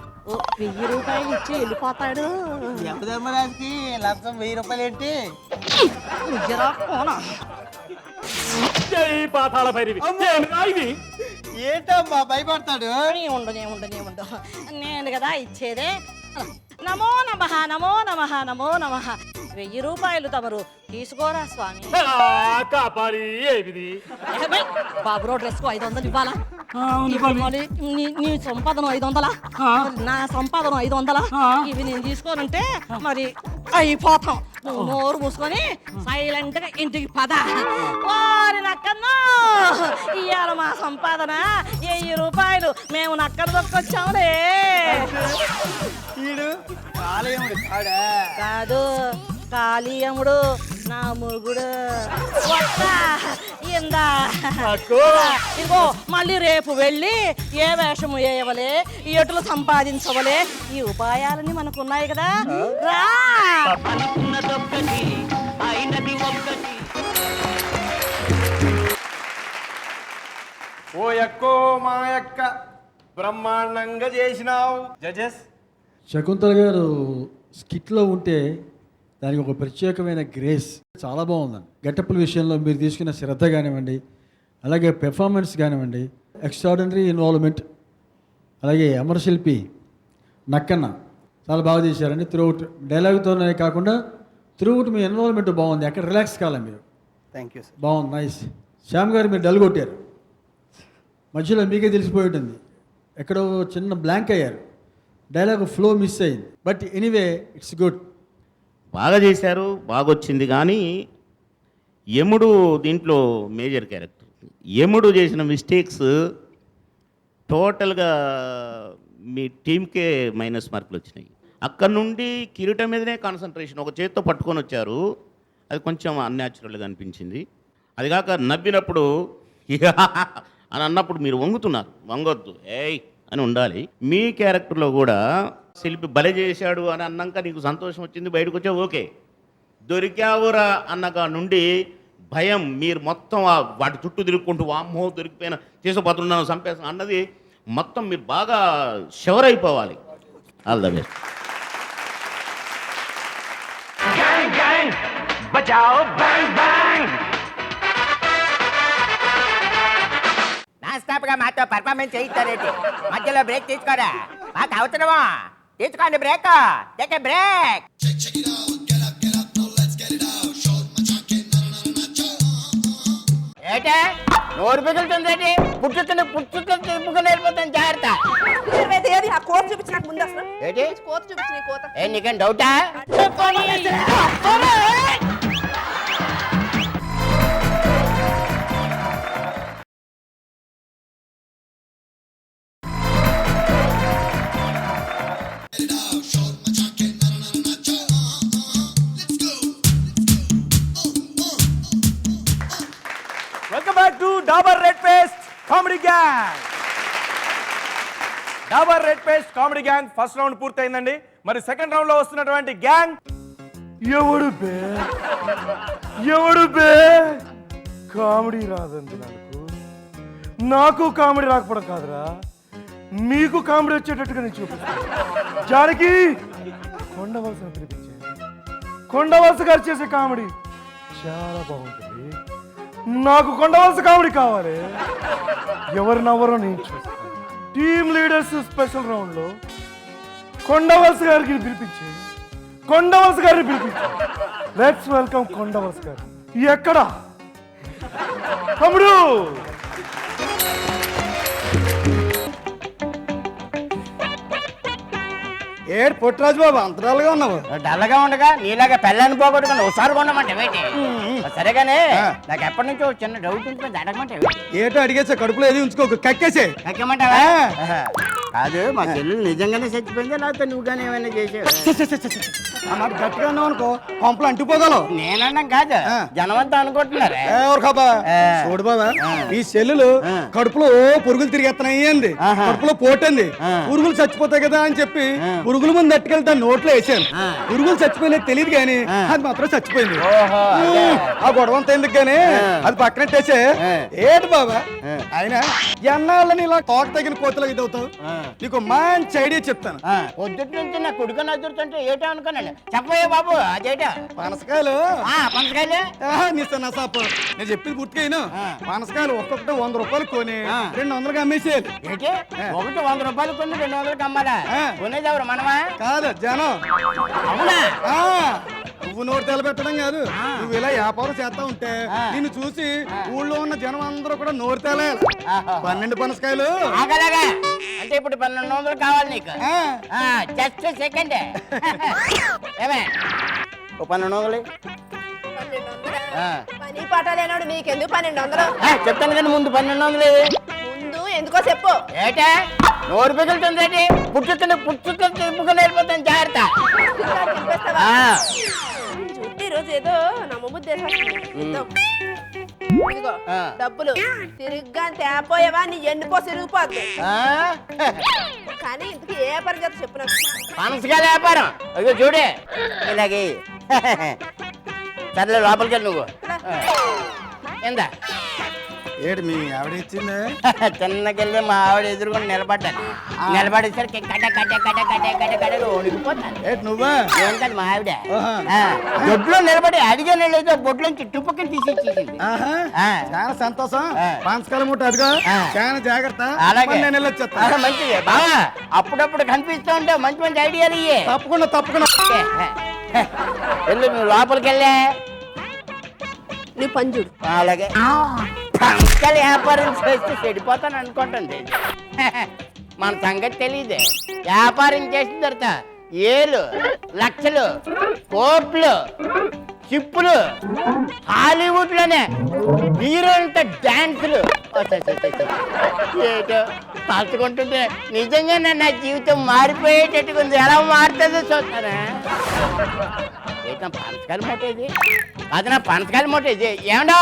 1000 రూపాయలు ఇచ్చి వెళ్ళిపోతాడు. యమధర్మరాజుకి లంచం 1000 రూపాయలు ఏంటి? జై పాతాళ భైరవి ఏమిరా ఇది? ఏంటమ్మా భయపడతాడు? ఉండు నేను కదా ఇచ్చేదే. నమో నమః నమో నమః నమో నమః. 1000 రూపాయలు తమరు తీసుకోరా స్వామి. కాపాలి ఏమిది? బాబు రోడ్ డ్రెస్ 500 ఇవ్వాలా? మరి నీ సంపాదన 500, నా సంపాదన 500. ఇవి నేను తీసుకోనంటే మరి అయిపోతాం. నువ్వు నోరు మూసుకొని సైలెంట్ గా ఇంటికి పద. వారి నక్కన్నా ఇవాళ మా సంపాదన 1000 రూపాయలు మేము నక్కన దొక్కొచ్చాములే. కాదు, కాళీయముడు నా మొగుడు. ఇందా ఇదిగో మళ్ళీ రేపు వెళ్ళి ఏ వేషము వేయవలే, ఎటులు సంపాదించవలే, ఈ ఉపాయాలన్నీ మనకున్నాయి కదా. రా ఓ యక్కో మా యక్క బ్రహ్మాండంగా చేసినావు. జడ్జెస్, శకుంతల గారు స్కిట్లో ఉంటే దానికి ఒక ప్రత్యేకమైన గ్రేస్ చాలా బాగుందండి. గెటప్పుల విషయంలో మీరు తీసుకున్న శ్రద్ధ కానివ్వండి, అలాగే పెర్ఫార్మెన్స్ కానివ్వండి, ఎక్స్ట్రాడినరీ ఇన్వాల్వ్మెంట్, అలాగే అమరశిల్పి నక్కన్న చాలా బాగా చేశారండి. త్రూఅవుట్ డైలాగ్తోనే కాకుండా త్రూఅవుట్ మీ ఇన్వాల్వ్మెంట్ బాగుంది. ఎక్కడ రిలాక్స్ కాలే మీరు. Thank you sir. బాగుంది, నైస్. శ్యామ్ గారు మీరు డల్ కొట్టారు, మధ్యలో మీకే తెలిసిపోయి ఉంటుంది, ఎక్కడో చిన్న బ్లాంక్ అయ్యారు, డైలాగ్ ఫ్లో మిస్ అయింది. But anyway it's good. బాగా చేశారు, బాగొచ్చింది. కానీ యముడు దీంట్లో మేజర్ క్యారెక్టర్. యముడు చేసిన మిస్టేక్స్ టోటల్గా మీ టీంకే మైనస్ మార్కులు వచ్చినాయి. అక్కడ నుండి కిరీటం మీదనే కాన్సన్ట్రేషన్ ఒక చేత్తో పట్టుకొని వచ్చారు. అది కొంచెం అన్యాచురల్గా అనిపించింది. అది కాక నవ్వినప్పుడు అని అన్నప్పుడు మీరు వంగుతున్నారు. వంగొద్దు, ఏయ్ అని ఉండాలి. మీ క్యారెక్టర్లో కూడా శిల్పి బలి చేశాడు అని అన్నాక నీకు సంతోషం వచ్చింది, బయటకు వచ్చావు, ఓకే. దొరికావురా అన్నగా నుండి భయం, మీరు మొత్తం వాటి చుట్టూ తిరుగుకుంటూ వామ్మో దొరికిపోయిన చేసిపోతున్నాను చంపేస్తాను అన్నది మొత్తం మీరు బాగా షవర్ అయిపోవాలి. All the best. Non stop గా మాతో పర్ఫార్మెన్స్ చేయిస్తారేంటి? మధ్యలో బ్రేక్ తీసుకోరా, మాకు అవసరమా? తీసుకోండి బ్రేక్, టేక్ ఏ బ్రేక్. ఏంటే నోరు పిగులుతుందేంటి? పుట్టుకుని వెళ్ళిపోతాను, జాగ్రత్త. ఏది ఆ కోత చూపించి నాకు ముందు అసలు ఏంటి కోత చూపించి నీ కోత. ఏ నీకేం డౌటా? Welcome back to Dabur red paste comedy gang. Dabur red paste comedy gang first round పూర్తయిందండి. మరి సెకండ్ రౌండ్ లో వస్తున్నటువంటి గ్యాంగ్ ఎవడు బే కామెడీ రాదండి. నాకు కామెడీ రాకపోవడం కాదురా, మీకు కామెడీ వచ్చేటట్టుగా నేను చూపిస్తాను. జానకి కొండవలస పిలిపించాను. కొండవలస గారు చేసే కామెడీ చాలా బాగుంటుంది. నాకు కొండవలస కామెడీ కావాలి. ఎవరు నవ్వరో నేను చూస్తాను. టీమ్ లీడర్స్ స్పెషల్ రౌండ్ లో కొండవలస గారికి పిలిపించి లెట్స్ వెల్కమ్ కొండవలస గారు. ఎక్కడ తమ్ముడు? ఏడు పొట్టిరాజు బాబు అంతరాలుగా ఉన్నావు. డల్లగా ఉండగా నీలాగా పెళ్ళని పోగొట్టుకుని ఒకసారి కొనమంటే వేటి. సరేగానే నాకు ఎప్పటి నుంచో చిన్న డౌట్ ఉంటుంది, అడగమంటే ఏటో అడిగేసా, కడుపులో ఏది ఉంచుకోకు, కక్కేసే. కక్కమంటావా? కాదు మా చెల్లెలు నిజంగానే చచ్చిపోయిందా లేకపోతే నువ్వు కానీ ఏమైనా చేసావు? ఆ మాట గట్టిగా అన్నావు అనుకో కొంపలు అంటిపోగలవు. నేనన్నా కాదు జనమంతా అనుకుంటున్నారే. ఎవరు కాబా చూడు బాబా, ఈ సెల్లులు కడుపులో పురుగులు తిరిగేస్తున్నాయి అంది, కడుపులో పోటంది, పురుగులు చచ్చిపోతాయి కదా అని చెప్పి పురుగుల ముందు తట్టుకెళ్తా నోట్లో వేసాను. పురుగులు చచ్చిపోయినది తెలియదు కానీ అది మాత్రం చచ్చిపోయింది. ఆ గొడవ అంతా ఎందుకు గానీ అది పక్కనట్టేసే. ఏంటి బాబా అయినా ఎన్నాళ్ళని ఇలా తోక తగిన కోతలు ఇది అవుతావు? నీకు మంచి ఐడియా చెప్తాను. పొద్దుటి నుంచి నా కొడుకుని అదురుతుంటే ఏటో అనుకున్నాను. చెప్పయ్యా బాబు అదేట పనసకాయలు పనసకాయలు నేను చెప్పింది గుర్తుకైనా. పనసకాయలు ఒక్కొక్కటి 100 రూపాయలు కొని 200కి అమ్మేసేయాలి. ఏంటి ఒకటి 100 రూపాయలు కొన్ని 200కి అమ్మాలా? కొనేది ఎవరు మనమా? కాదు జనం. అవునా? నువ్వు నోరు తెలబెట్టడం కాదు, నువ్వు ఇలా వ్యాపారం చేస్తా ఉంటే నిన్ను చూసి ఊళ్ళో ఉన్న జనం అందరూ కూడా నోరు తెలాలి. 12 పనసకాయలు ఆగలాగా అంటే ఇప్పుడు 1200 కావాలి నీకు? జస్ట్ సెకండ్ ఏమే ఓ 1200 పని పాట లేనాడు నీకెందుకు 1200? చెప్తాను కానీ ముందు 1200 ముందు ఎందుకో చెప్పు. ఏటే నోరు పిగులుతుంది ఏంటి? పుట్టుకుని తిప్పుకుని వెళ్ళిపోతాను జాగ్రత్త. చుట్టి ఈరోజు ఏదో నమ్మబుద్ధి ఇదిగో డబ్బులు తిరిగ్గా తేపోయావా నీ ఎండిపో సిరిగిపోద్దు. కానీ ఇంతకీ ఏ పని చేస్తా చెప్పు నాకు. పనసకాయ వ్యాపారం అయ్యో చూడే ఇలాగే. సర్లే లోపలికి వెళ్ళి నువ్వు ఎందా ఏడు మీ ఆవిడ ఇచ్చింది. చిన్నకెళ్ళి మా ఆవిడ ఎదురుకొని నిలబడ్డాను. నిలబడేసరికి కట్ట కట్ట కట్ట కట్ట కట్ట కట్ట వణికిపోతాను. ఏంటి నువ్వా? ఏం కాదు మా ఆవిడ బొడ్లో నిలబడి అడిగాను లేదో బొడ్లోంచి టుప్పకని తీసిచ్చేసింది. చాలా సంతోషం. పనసకాయల మూట అదిగో, చాలా జాగ్రత్త. అలాగే నేను వెళ్ళొచ్చేస్తా. మంచిది బావా, అప్పుడప్పుడు కనిపిస్తూ ఉంటావు మంచి మంచి ఐడియాలు ఇయ్యే. తప్పకుండా వెళ్ళు నువ్వు లోపలికి వెళ్ళే నువ్వు పని చూడు. అలాగే పనసకాయల వ్యాపారం చేస్తే చెడిపోతాను అనుకుంటుంది. మన సంగతి తెలియదే. వ్యాపారం చేసిన తర్వాత ఏలు లక్షలు కోట్లు చిప్పులు హాలీవుడ్ లోనే హీరోలతో డాన్సులు ఏటో తలుచుకుంటుంటే నిజంగా నా జీవితం మారిపోయేటట్టుగా ఉంది. ఎలా మారుతుందో చూస్తానా? ఏటా పనసకాయల మూట ఇది? అది నా పనసకాయల మూట ఇది. ఏమంటా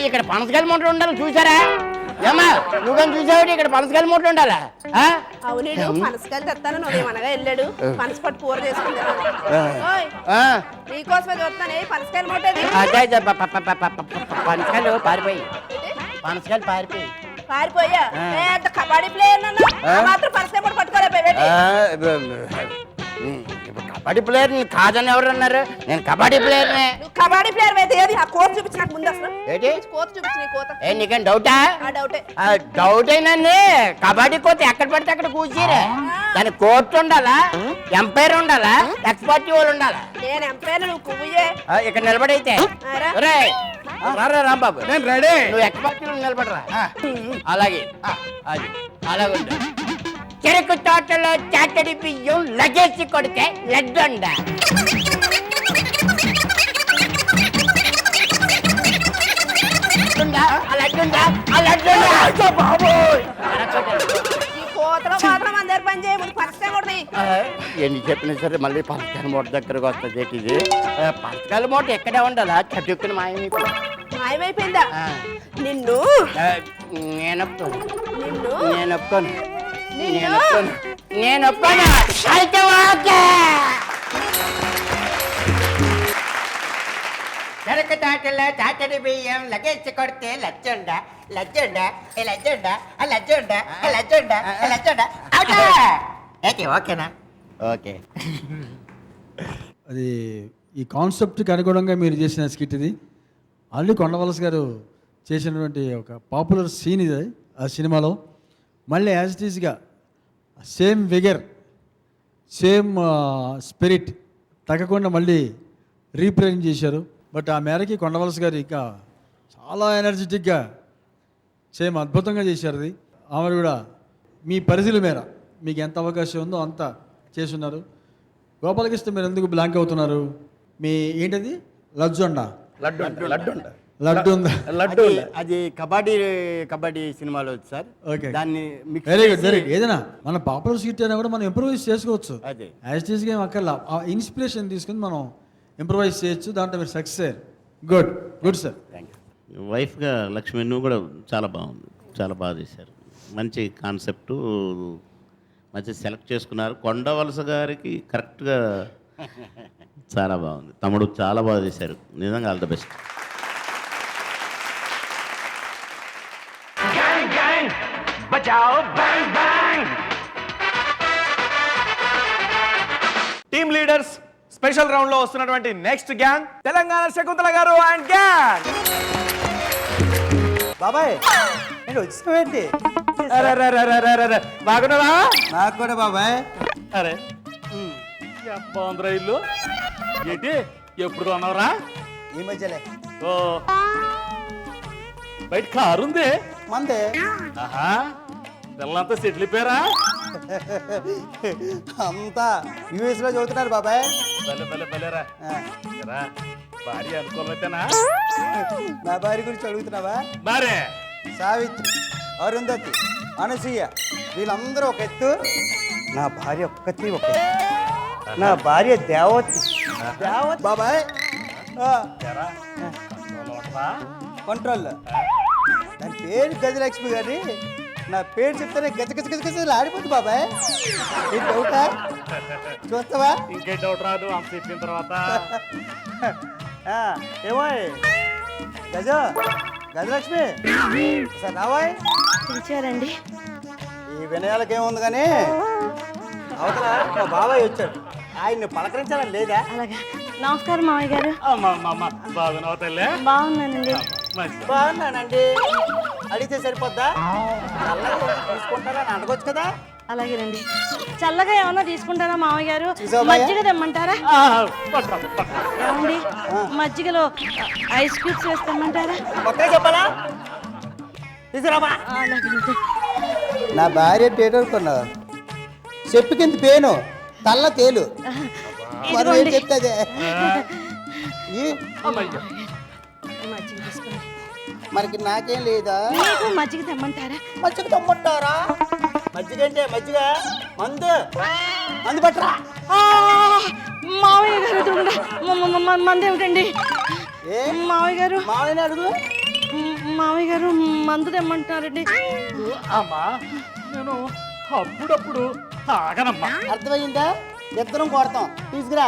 ఇక్కడ పనసకాయల మూట ఉండాలి చూసారా? ఏమా నువ్వు కానీ చూసావు ఇక్కడ పనసకాయల మూట ఉండాలా? అవును పనసకాయలు తెస్తాను నువ్వేమనగా వెళ్ళాడు పనస పట్టు కూర చేసుకుంటాను. నీకోసమే చూస్తానే పనసకాయలు మూటది. అదే పనసకాయలు పారిపోయి పనసకాయలు పారిపోయి పారిపోయా కబడ్డీ ప్లేయర్ మాత్రం పనసకాయ మూట పట్టుకోలేకపోయాడు. కబడ్డీ ప్లేయర్ కాదని ఎవరు అన్నారు? నేను కబడ్డీ ప్లేయర్. కబడ్డీ ప్లేయర్ అయితే ఏది ఆ కోత చూపించి నాకు ముందు అసలు ఏంటి కోత చూపించి నీ కోత. ఏ నీకేం డౌటా? డౌటే. డౌట్ అయినండి. కబడ్డీ కోత ఎక్కడ పడితే అక్కడ కూర్చీరే. దాని కోర్టు ఉండాలా, ఎంపైర్ ఉండాలా, ఎక్స్పర్ట్ వాళ్ళు ఉండాలా? నేను ఎంపైర్ నువ్వు పువ్వుయే ఇక్కడ నిలబడైతే రాంబాబు నేను రెడీ. నువ్వు ఎక్స్పర్ట్ నిలబడరా. అలాగే అది అలాగే చెరుకు తోటలో చాటడి బియ్యం లగేసి కొడితే లడ్డుండ. ఎన్ని చెప్పినా సరే మళ్ళీ పనసకాయల మూట దగ్గరకు వస్తుంది. ఇది పనసకాయల మూట ఎక్కడే ఉండాలా? చటుక్కుని మాయమైపోయిందా? నిన్ను నేను ఒప్పుకోను. చెరుకు తాటలో చాటడి బియ్యం లగేసి కొడితే లజ్జుండ లజ్జుండ లజ్జుండ లజ్జుండ లజ్జుండ లజ్జుండ. ఓకేనా? ఓకే. అది ఈ కాన్సెప్ట్కి అనుగుణంగా మీరు చేసిన స్కిట్ ఇది. ఆల్రెడీ కొండవలస గారు చేసినటువంటి ఒక పాపులర్ సీన్ ఇది ఆ సినిమాలో. మళ్ళీ యాజ్ ఇట్ ఈజ్గా సేమ్ విగర్ సేమ్ స్పిరిట్ తగ్గకుండా మళ్ళీ రీప్రజెంట్ చేశారు. బట్ ఆ మేరకి కొండవలస గారు ఇంకా చాలా ఎనర్జెటిక్గా సేమ్ అద్భుతంగా చేశారు. అది ఆమె కూడా మీ పరిధిల మేర మీకు ఎంత అవకాశం ఉందో అంత చేస్తున్నారు. గోపాలకృష్ణ మీరు ఎందుకు బ్లాంక్ అవుతున్నారు? మీ ఏంటది? లజ్జొండ లడ్డు ఉందా? లడ్డు అది కబడ్డీ సినిమాలో ఉంది సార్. ఓకే. దాన్ని mix వెరీ గుడ్, చేసి- వెరీ గుడ్. ఏదైనా మన పాపులర్ స్కిట్ అయినా కూడా మనం ఇంప్రూవైజ్ చేసుకోవచ్చు. అదే. యాజ్ టీస్గా ఏం అక్కర్లా, ఆ ఇన్స్పిరేషన్ తీసుకుని మనం ఇంప్రూవైజ్ చేయొచ్చు. దాంట్లో మీరు సక్సెస్ అయ్యారు. Good good sir. వైఫ్గా లక్ష్మి నువ్వు కూడా చాలా బాగుంది, చాలా బాగా చేశారు. మంచి కాన్సెప్టు, మంచి సెలెక్ట్ చేసుకున్నారు. కొండవలస గారికి కరెక్ట్గా చాలా బాగుంది. తమ్ముడు చాలా బాగా చేశారు, నిజంగా all the best. Team leaders special round లో వస్తున్నటువంటి next gang Telangana Shakuntala garu and gang. బాబాయ్ నేను వచ్చినావేంటి? బాగున్నావా? నాకు కూడా బాబాయ్. అరే బాగుందిరా ఇల్లు. ఏంటి ఎప్పుడు కొన్నావురా? ఈ మధ్యలే ఓ బయట కారు ఉంది. మందే ఆహా, పిల్లలంతా సెటిల్ అయిపోయారా? అంతా యూఎస్ లో చదువుతున్నారు బాబాయ్. భలే భలే భలేరా. రా, భార్య అనుకోలేతేనా? నా భార్య గురించి అడుగుతున్నావా? మరే సావిత్రి, అరుంధతి, అనసూయ వీళ్ళందరూ ఒక ఎత్తు, నా భార్య ఒక్కతి ఒక ఎత్తు. నా భార్య దేవతి. దేవతి బాబాయ్. కంట్రోల్. దాని పేరు గజలక్ష్మి గారి. నా పేరు చెప్తానే గజ గజ గజ గజ ఆడిపోతుంది బాబాయ్. ఏం డౌటా? చూస్తావా? ఇంకేం డౌట్ రాదు అంత చెప్పిన తర్వాత. ఏమోయ్ గజ గజలక్ష్మి సార్ రావాయ్. పిలిచారండి. ఈ వినయాలకు ఏముంది కానీ అవతల మా బాబాయ్ వచ్చాడు, ఆయన్ని పలకరించాలని లేదా? అలాగా. నమస్కారం మావయ్య గారు. అమ్మ బాగున్నావు తల్లే? బాగున్నానండి. మంచిది. బాగున్నానండి. అడిగితే సరిపోద్దా? చల్లగా తీసుకుంటారా అని అడగొచ్చు కదా. అలాగేనండి. చల్లగా ఏమన్నా తీసుకుంటారా మావయ్య గారు? చూసావా మావయ్య? మజ్జిగ తెమ్మంటారా? పట్రా, పట్రా. ఏమండి మజ్జిగలో ఐస్ క్యూబ్స్ వేసి తెమ్మంటారా? ఒకే చెప్పాలా? తీసుకురామా. అలాగేనండి. నా భార్య డేట్ అనుకున్నా చెప్పు కింద పేను తల్ల తేలు మరి ఏం ఇదిగోండి. చెప్తాదే అమ్మయ్య. మజ్జిగ తీసుకోండి. మనకి నాకేం లేదా? మీకు మజ్జిగ తెమ్మంటారా? మజ్జిగ తమ్ముంటారా? మజ్జిగ అంటే మజ్జిగ మందు మందు పట్టరా. ఆ, మావయ్య గారు ఎదురుగుండా మంది ఏమిటండి? ఏ మావయ్య గారు, మావయ్యని అడుగు. మావయ్య గారు మందు తెమ్మంటున్నారండి. అమ్మా నేను అప్పుడప్పుడు తాగనమ్మా. అర్థమైందా? ఇద్దరం కొడతాం. తీసుకురా.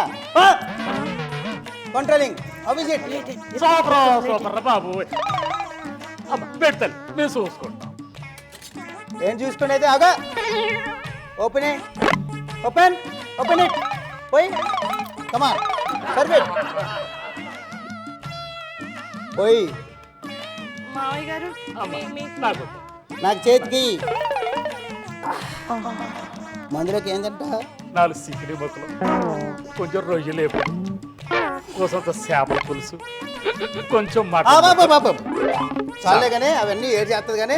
Controlling opposite. సూపర్ బాబు. పెడతాను, మేము చూసుకుంటాం. ఏం చూసుకునేది? ఆగా. Open open open it. పోయి కమా సర్వెట్ పోయి మావయ్య గారు నాకు నాకు చేతికి మందులోకి ఏంటంట? 4 సిక్కిడి మొక్కలు, కొంచెం రొయ్యలేపు, కోసంత చేపల పులుసు, కొంచెం మటన్. బాబా చాలే కానీ అవన్నీ ఏడు చేస్తుంది కానీ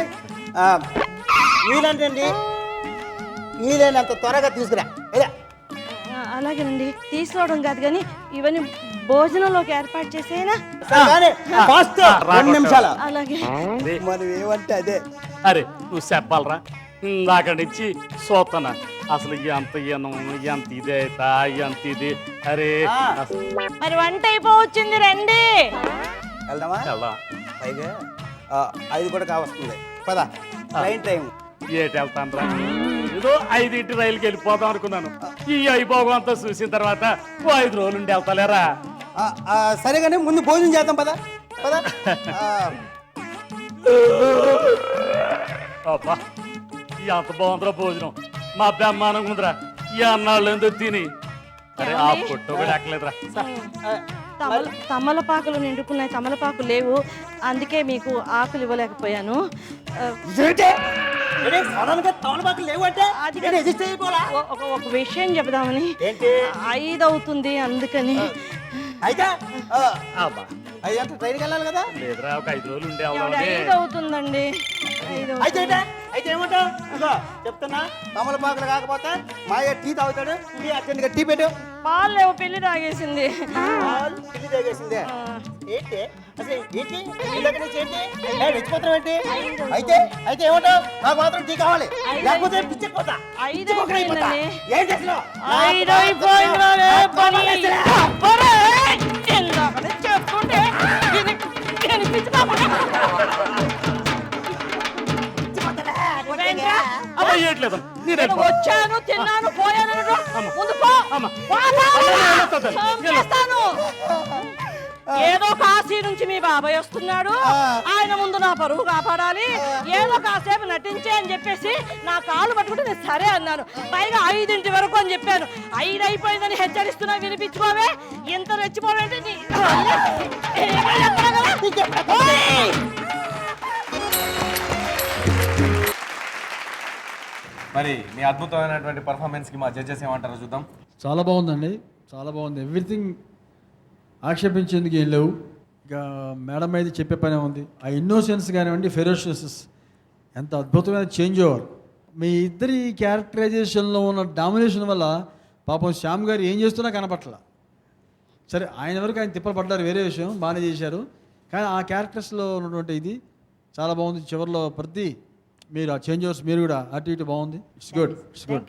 వీలంటండి వీలైనంత త్వరగా తీసుకురా. అలాగేనండి. తీసుకోవడం కాదు కానీ ఇవన్నీ భోజనంలోకి ఏర్పాటు చేసేనా? ఫాస్ట్ 2 నిమిషాలు. అలాగే. మనం ఏమంటే అదే. అరే నువ్వు చెప్పాలరా, ఇందాక నుంచి చూస్తున్నా అసలు ఎంత ఈనం, ఎంత ఇది అవుతా, ఎంత ఇది. అరే మరి వంట అయిపోవచ్చింది, రండి. వెళ్దామా? వెళ్దాం. పైగా 5 కూడా కావస్తుంది. పద ట్రైన్ టైం. ఏటి వెళ్తాను రా, ఏదో 5 రైలుకి వెళ్ళిపోదాం అనుకున్నాను. ఈ అయిపోగం అంతా చూసిన తర్వాత 5 రోజులు ఉండి వెళ్తలేరా? సరే కానీ ముందు భోజనం చేద్దాం. పద పద. అబ్బా ఎంత బాగుందిరా భోజనం, మా బ్రహ్మాండంగా ఉందిరా. ఈ అన్నాళ్ళు ఎందుకు తిని. అరే ఆ పొట్టు కూడా ఎక్కలేదురా. తమలపాకులు నిండుకున్నాయి, తమలపాకు లేవు, అందుకే మీకు ఆకులు ఇవ్వలేకపోయాను. అది ఒక విషయం చెప్దామని. 5 అవుతుంది అందుకని. అయితే అబ్బా అయితే ట్రైన్కి వెళ్ళాలి కదా. లేదురా, ఒక 5 రోజులు ఉండే 5 అవుతుందండి. 5 అయితే అయితే ఏమంటావు? ఇదిగో చెప్తున్నా, తమలపాకులు కాకపోతే మాయ టీ తాగుతాడు. టీ అర్జెంట్గా టీ పెట్టు. పాలు లేవు, పెళ్లి తాగేసింది. టీ తాగేసిందే. ఏంటి అసలు ఏంటి ఇందాక నుంచి ఏంటి రెచ్చిపోతాం ఏంటి అయితే అయితే ఏమంటావు నాకు మాత్రం టీ కావాలి లేకపోతే పిచ్చిపోతా ఏం చేస్తున్నావు వచ్చాను తిన్నాను పోయాను ముందు పో. చంపేస్తాను. ఏదో కాశీ నుంచి మీ బాబాయ్ వస్తున్నాడు, ఆయన ముందు నా పరువు కాపాడాలి, ఏదో కాసేపు నటించే అని చెప్పేసి నా కాలు పట్టుకుంటే నేను సరే అన్నాను. పైగా 5 వరకు అని చెప్పాను. 5 అయిపోయిందని హెచ్చరిస్తున్నా, వినిపించుకోవే. ఇంత రెచ్చిపోవాలంటే మరి మీ అద్భుతమైనటువంటి పర్ఫార్మెన్స్కి మా జడ్జెస్ ఏమంటారో చూద్దాం. చాలా బాగుందండి, చాలా బాగుంది. ఎవ్రీథింగ్ ఆక్షేపించేందుకు ఏం లేవు. ఇక మేడం అయితే చెప్పే పనే ఉంది. ఆ ఇన్నోసెన్స్ కానివ్వండి, ఫెరోషియస్, ఎంత అద్భుతమైన చేంజ్ ఓవర్. మీ ఇద్దరి క్యారెక్టరైజేషన్లో ఉన్న డామినేషన్ వల్ల పాపం శ్యామ్ గారు ఏం చేస్తున్నా కనపట్ల. సరే, ఆయన వరకు ఆయన తిప్పలు పడ్డారు, వేరే విషయం, బాగానే చేశారు. కానీ ఆ క్యారెక్టర్స్లో ఉన్నటువంటి ఇది చాలా బాగుంది. చివరిలో ప్రతి మీరు ఆ చేంజ్ ఓవర్స్ మీరు కూడా అటు ఇటు బాగుంది. It's good, it's good.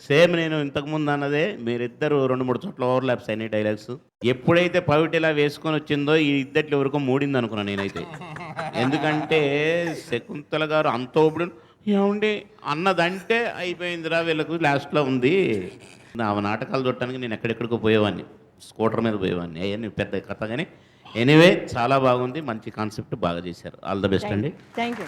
Same నేను ఇంతకుముందు అన్నదే, మీరిద్దరు 2-3 చోట్ల ఓవర్లాప్స్ అయినాయి డైలాగ్స్. ఎప్పుడైతే పవిటిలా వేసుకొని వచ్చిందో ఈ ఇద్దట్లో ఎవరికో మూడింది అనుకున్నాను నేనైతే. ఎందుకంటే శకుంతల గారు అంత ఇప్పుడు ఏమండి అన్నదంటే అయిపోయిందిరా వీళ్ళకు లాస్ట్లో ఉంది. నా నాటకాలు చూడటానికి నేను ఎక్కడెక్కడికో పోయేవాడిని, స్కూటర్ మీద పోయేవాడిని. అవన్నీ పెద్ద కథ. కానీ ఎనీవే చాలా బాగుంది, మంచి కాన్సెప్ట్, బాగా చేశారు. ఆల్ ద బెస్ట్ అండి. Thank you.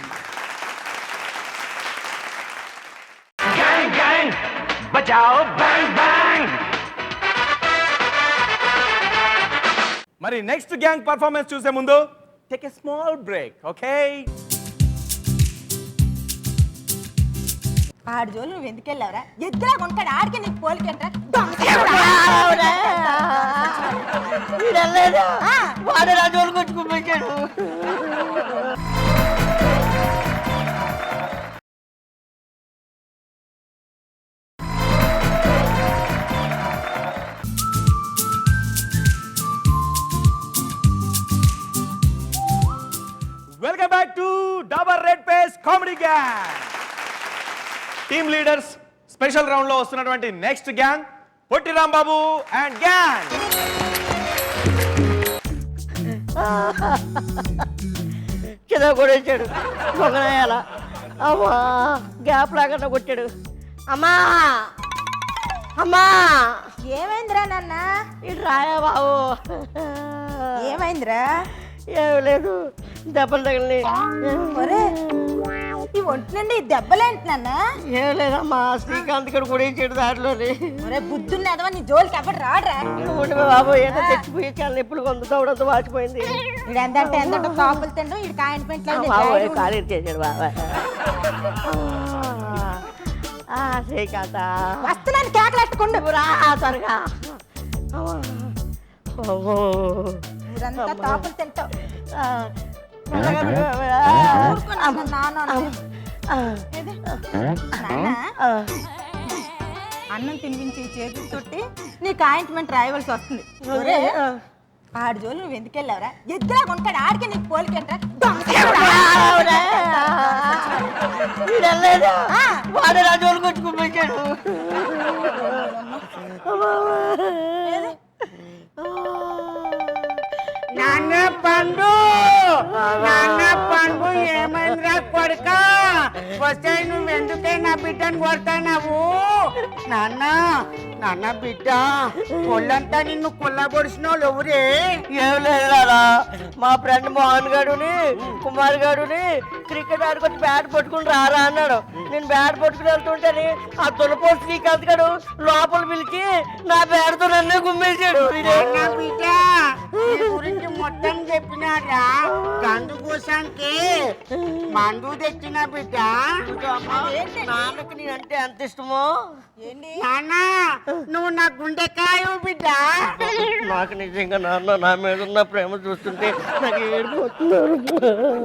మరి నెక్స్ట్ గ్యాంగ్ పర్ఫార్మెన్స్ చూసే ముందు take a small break. Okay, ఆడు జోలు నువ్వు ఎందుకు వెళ్ళావురా? ఎద్దురా కొనుక్కాడు, ఆడికి నీకు పోలికంటరా? వాడు నా జోలు కొట్టుకుపోయాడు. Welcome back to Dabur red paste comedy gang. Team leaders special round లో వస్తున్నటువంటి next gang Potti Rambabu and gang. కింద కొట్టేశాడు దొంగనాయాల. అమ్మా, గ్యాప్ లాగా కొట్టాడు. అమ్మా అమ్మా, ఏమైందిరా నాన్న? ఇటు రాయా బాబు. ఏమైందిరా? ఏం లేదు, దెబ్బలు తగిలి. ఒరే, ఈ ఒంటి నుండి దెబ్బలేంటి నాన్న? ఏం లేదమ్మా, శ్రీకాంత్ ఇక్కడ కొడేసాడు దారిలోని. ఒరే, బుద్ధున్నదవా, నీ జోలికి ఎప్పుడు రాడరా? ఉండవే బాబు, ఏదో తెచ్చిపోయి చాలా ఎప్పుడు కొంత వాచిపోయింది. ఇడు ఎంతంటే ఎంతంటే కాపులు తిండు, ఇడు బాబు కాలు ఇచ్చేసాడు బాబా. శ్రీకాంత వస్తున్నాను, కేకలెట్టుకుండు రా త్వరగా. ఊరంతా తాపులు తింటావు. అన్నం తినిపించి చేతులతోటి నీకు ఆయింట్మెంట్ రాయవలసి వస్తుంది. ఆడి జోలు నువ్వు ఎందుకు వెళ్ళావురా? ఎద్దురా కొనుక్కాడు, ఆడికి నీకు పోలికంటరా? వాడు నా జోలు కొట్టుకుపోయాడు. నాన్న పండు, నాన్న పండు, ఏమైందిరా కొడుక? వస్తే నువ్వు ఎందుకే నా బిడ్డను కొడతావు? నాన్న నాన్న బిడ్డ, ఒళ్ళంతా నిన్ను కొల్లబొడిసిన వాళ్ళు ఎవరే? ఏం లేదు రాదా, మా ఫ్రెండ్ మోహన్ గారుని కుమార్ గారుని క్రికెట్ ఆడుకొని బ్యాట్ పట్టుకుని రారా అన్నాడు. నేను బ్యాట్ పట్టుకుని వెళ్తుంటేని ఆ తులపో శ్రీకాంత్ గారు లోపల పిలిచి నా బ్యాట్తో నన్నే గుమ్మేశాడు. బిడ్డ గురించి మొత్తం చెప్పినారా? గందు కోసానికి మందు తెచ్చిన బిడ్డ. నాన్నకు నేనంటే ఎంత ఇష్టమో. నాన్న, నువ్వు నా గుండెకాయ బిడ్డ. నాకు నిజంగా నాన్న నా మీద ఉన్న ప్రేమ చూస్తుంటే నాకు ఏడిపోతున్నారు.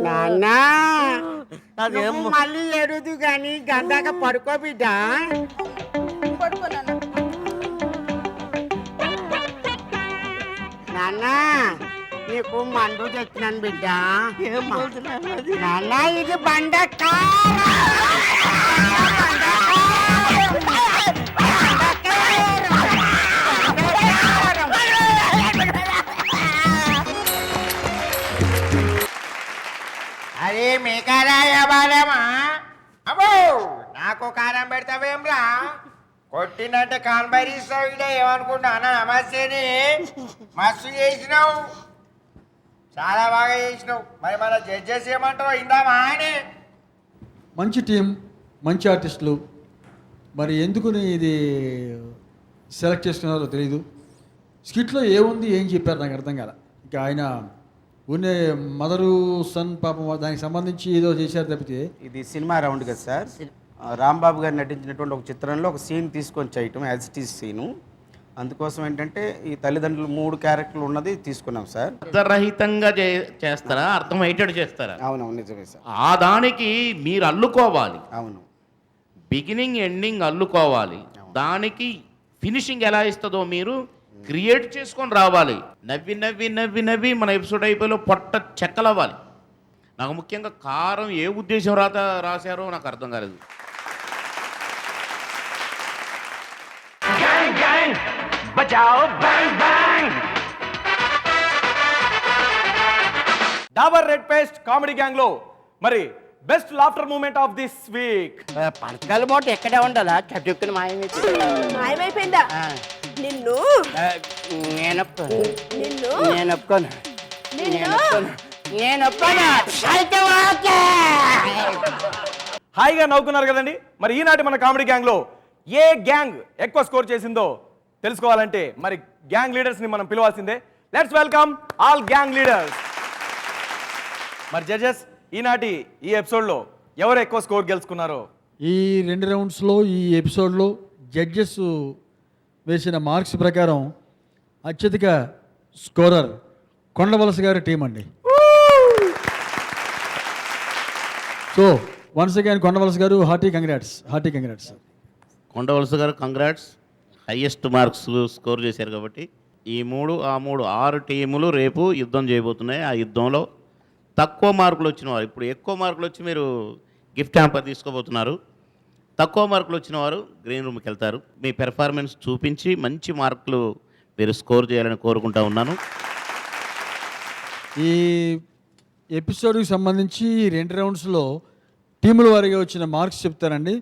నాన్న, అదేం మళ్ళీ ఎరుదు గాని గందాక పడుకో బిడ్డ. నాన్న, నీకు మందు తెచ్చినాను బిడ్డ. ఏం పోతున్నాను అది? నాన్న ఇది బండ అరే మీ కారాయ బాలమా? అబ్బో నాకు కారం పెడతావేమ్రా? కొట్టినట్టే కాన్బరీస్తావు. ఇడే ఏమనుకుంటా అన్న నమస్తేని మస్తు చేసినావు, చాలా బాగా చేసినావు. మరి మన జడ్జెస్ ఏమంటావు ఇందామా అని? మంచి టీం, మంచి ఆర్టిస్టులు. మరి ఎందుకుని ఇది సెలెక్ట్ చేసుకున్నారో తెలియదు. స్కిట్లో ఏముంది, ఏం చెప్పారు నాకు అర్థం కాల. ఇంకా ఆయన ఉన్న మదరు సన్ పాపం దానికి సంబంధించి ఏదో చేశారు తప్పితే. ఇది సినిమా రౌండ్ కదా సార్. రాంబాబు గారు నటించినటువంటి ఒక చిత్రంలో ఒక సీన్ తీసుకొని చేయటం యాజ్ ఇట్ ఈస్ సీను. అందుకోసం ఏంటంటే ఈ తల్లిదండ్రులు 3 క్యారెక్టర్లు ఉన్నది తీసుకున్నాం సార్. అర్థరహితంగా చేస్తారా, అర్థమయ్యేటట్టు చేస్తారా? అవునవును, నిజమే సార్. ఆ దానికి మీరు అల్లుకోవాలి. అవును, బిగినింగ్ ఎండింగ్ అల్లుకోవాలి. దానికి ఫినిషింగ్ ఎలా ఇస్తుందో మీరు క్రియేట్ చేసుకొని రావాలి. నవ్వి నవ్వి నవ్వి నవ్వి మన ఎపిసోడ్ అయిపోయి పొట్ట చెక్కలవ్వాలి. నాకు ముఖ్యంగా కారం ఏ ఉద్దేశం రాశారో నాకు అర్థం కాలేదు. Dabur red paste comedy gang లో మరి best laughter moment of this week. పథకాల బోట ఎక్కడే ఉండాలా? చటుక్కుని మాయమైపోయిందా? నిన్ను నేను నిన్ను నేను ఒప్పుకోను. నేను ఒప్పుకోను. అయితే ఓకే. హాయిగా నవ్వుకున్నారు కదండి. మరి ఈనాటి మన కామెడీ గ్యాంగ్ లో ఏ గ్యాంగ్ ఎక్కువ స్కోర్ చేసిందో తెలుసుకోవాలంటే మరి గ్యాంగ్ లీడర్స్ ని మనం పిలవాల్సిందే. Let's welcome all gang leaders. మరి జడ్జెస్, ఈనాటి ఈ ఎపిసోడ్లో ఎవరు ఎక్కువ స్కోర్ గెలుచుకున్నారో? ఈ 2 రౌండ్స్లో ఈ ఎపిసోడ్లో జడ్జెస్ వేసిన మార్క్స్ ప్రకారం అత్యధిక స్కోరర్ కొండవలస గారి టీం అండి. సో వన్స్ అగైన్ కొండవలస గారు హార్టీ కంగ్రాట్స్. కొండవలస గారు కంగ్రాట్స్, హైయెస్ట్ మార్క్స్ స్కోర్ చేశారు. కాబట్టి ఈ 6 టీములు రేపు యుద్ధం చేయబోతున్నాయి. ఆ యుద్ధంలో తక్కువ మార్కులు వచ్చిన వారు, ఇప్పుడు ఎక్కువ మార్కులు వచ్చి మీరు గిఫ్ట్ హ్యాంపర్ తీసుకోబోతున్నారు. తక్కువ మార్కులు వచ్చిన వారు గ్రీన్ రూమ్కి వెళ్తారు. మీ పెర్ఫార్మెన్స్ చూపించి మంచి మార్కులు మీరు స్కోర్ చేయాలని కోరుకుంటా ఉన్నాను. ఈ ఎపిసోడ్కి సంబంధించి 2 రౌండ్స్లో టీముల వారిగా వచ్చిన మార్క్స్ చెప్తారండి.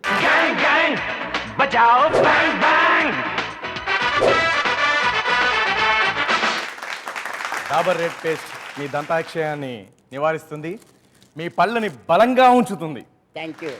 డాబర్ రెడ్ పేస్ట్ మీ దంతాక్షయాన్ని నివారిస్తుంది, మీ పళ్ళని బలంగా ఉంచుతుంది. Thank you.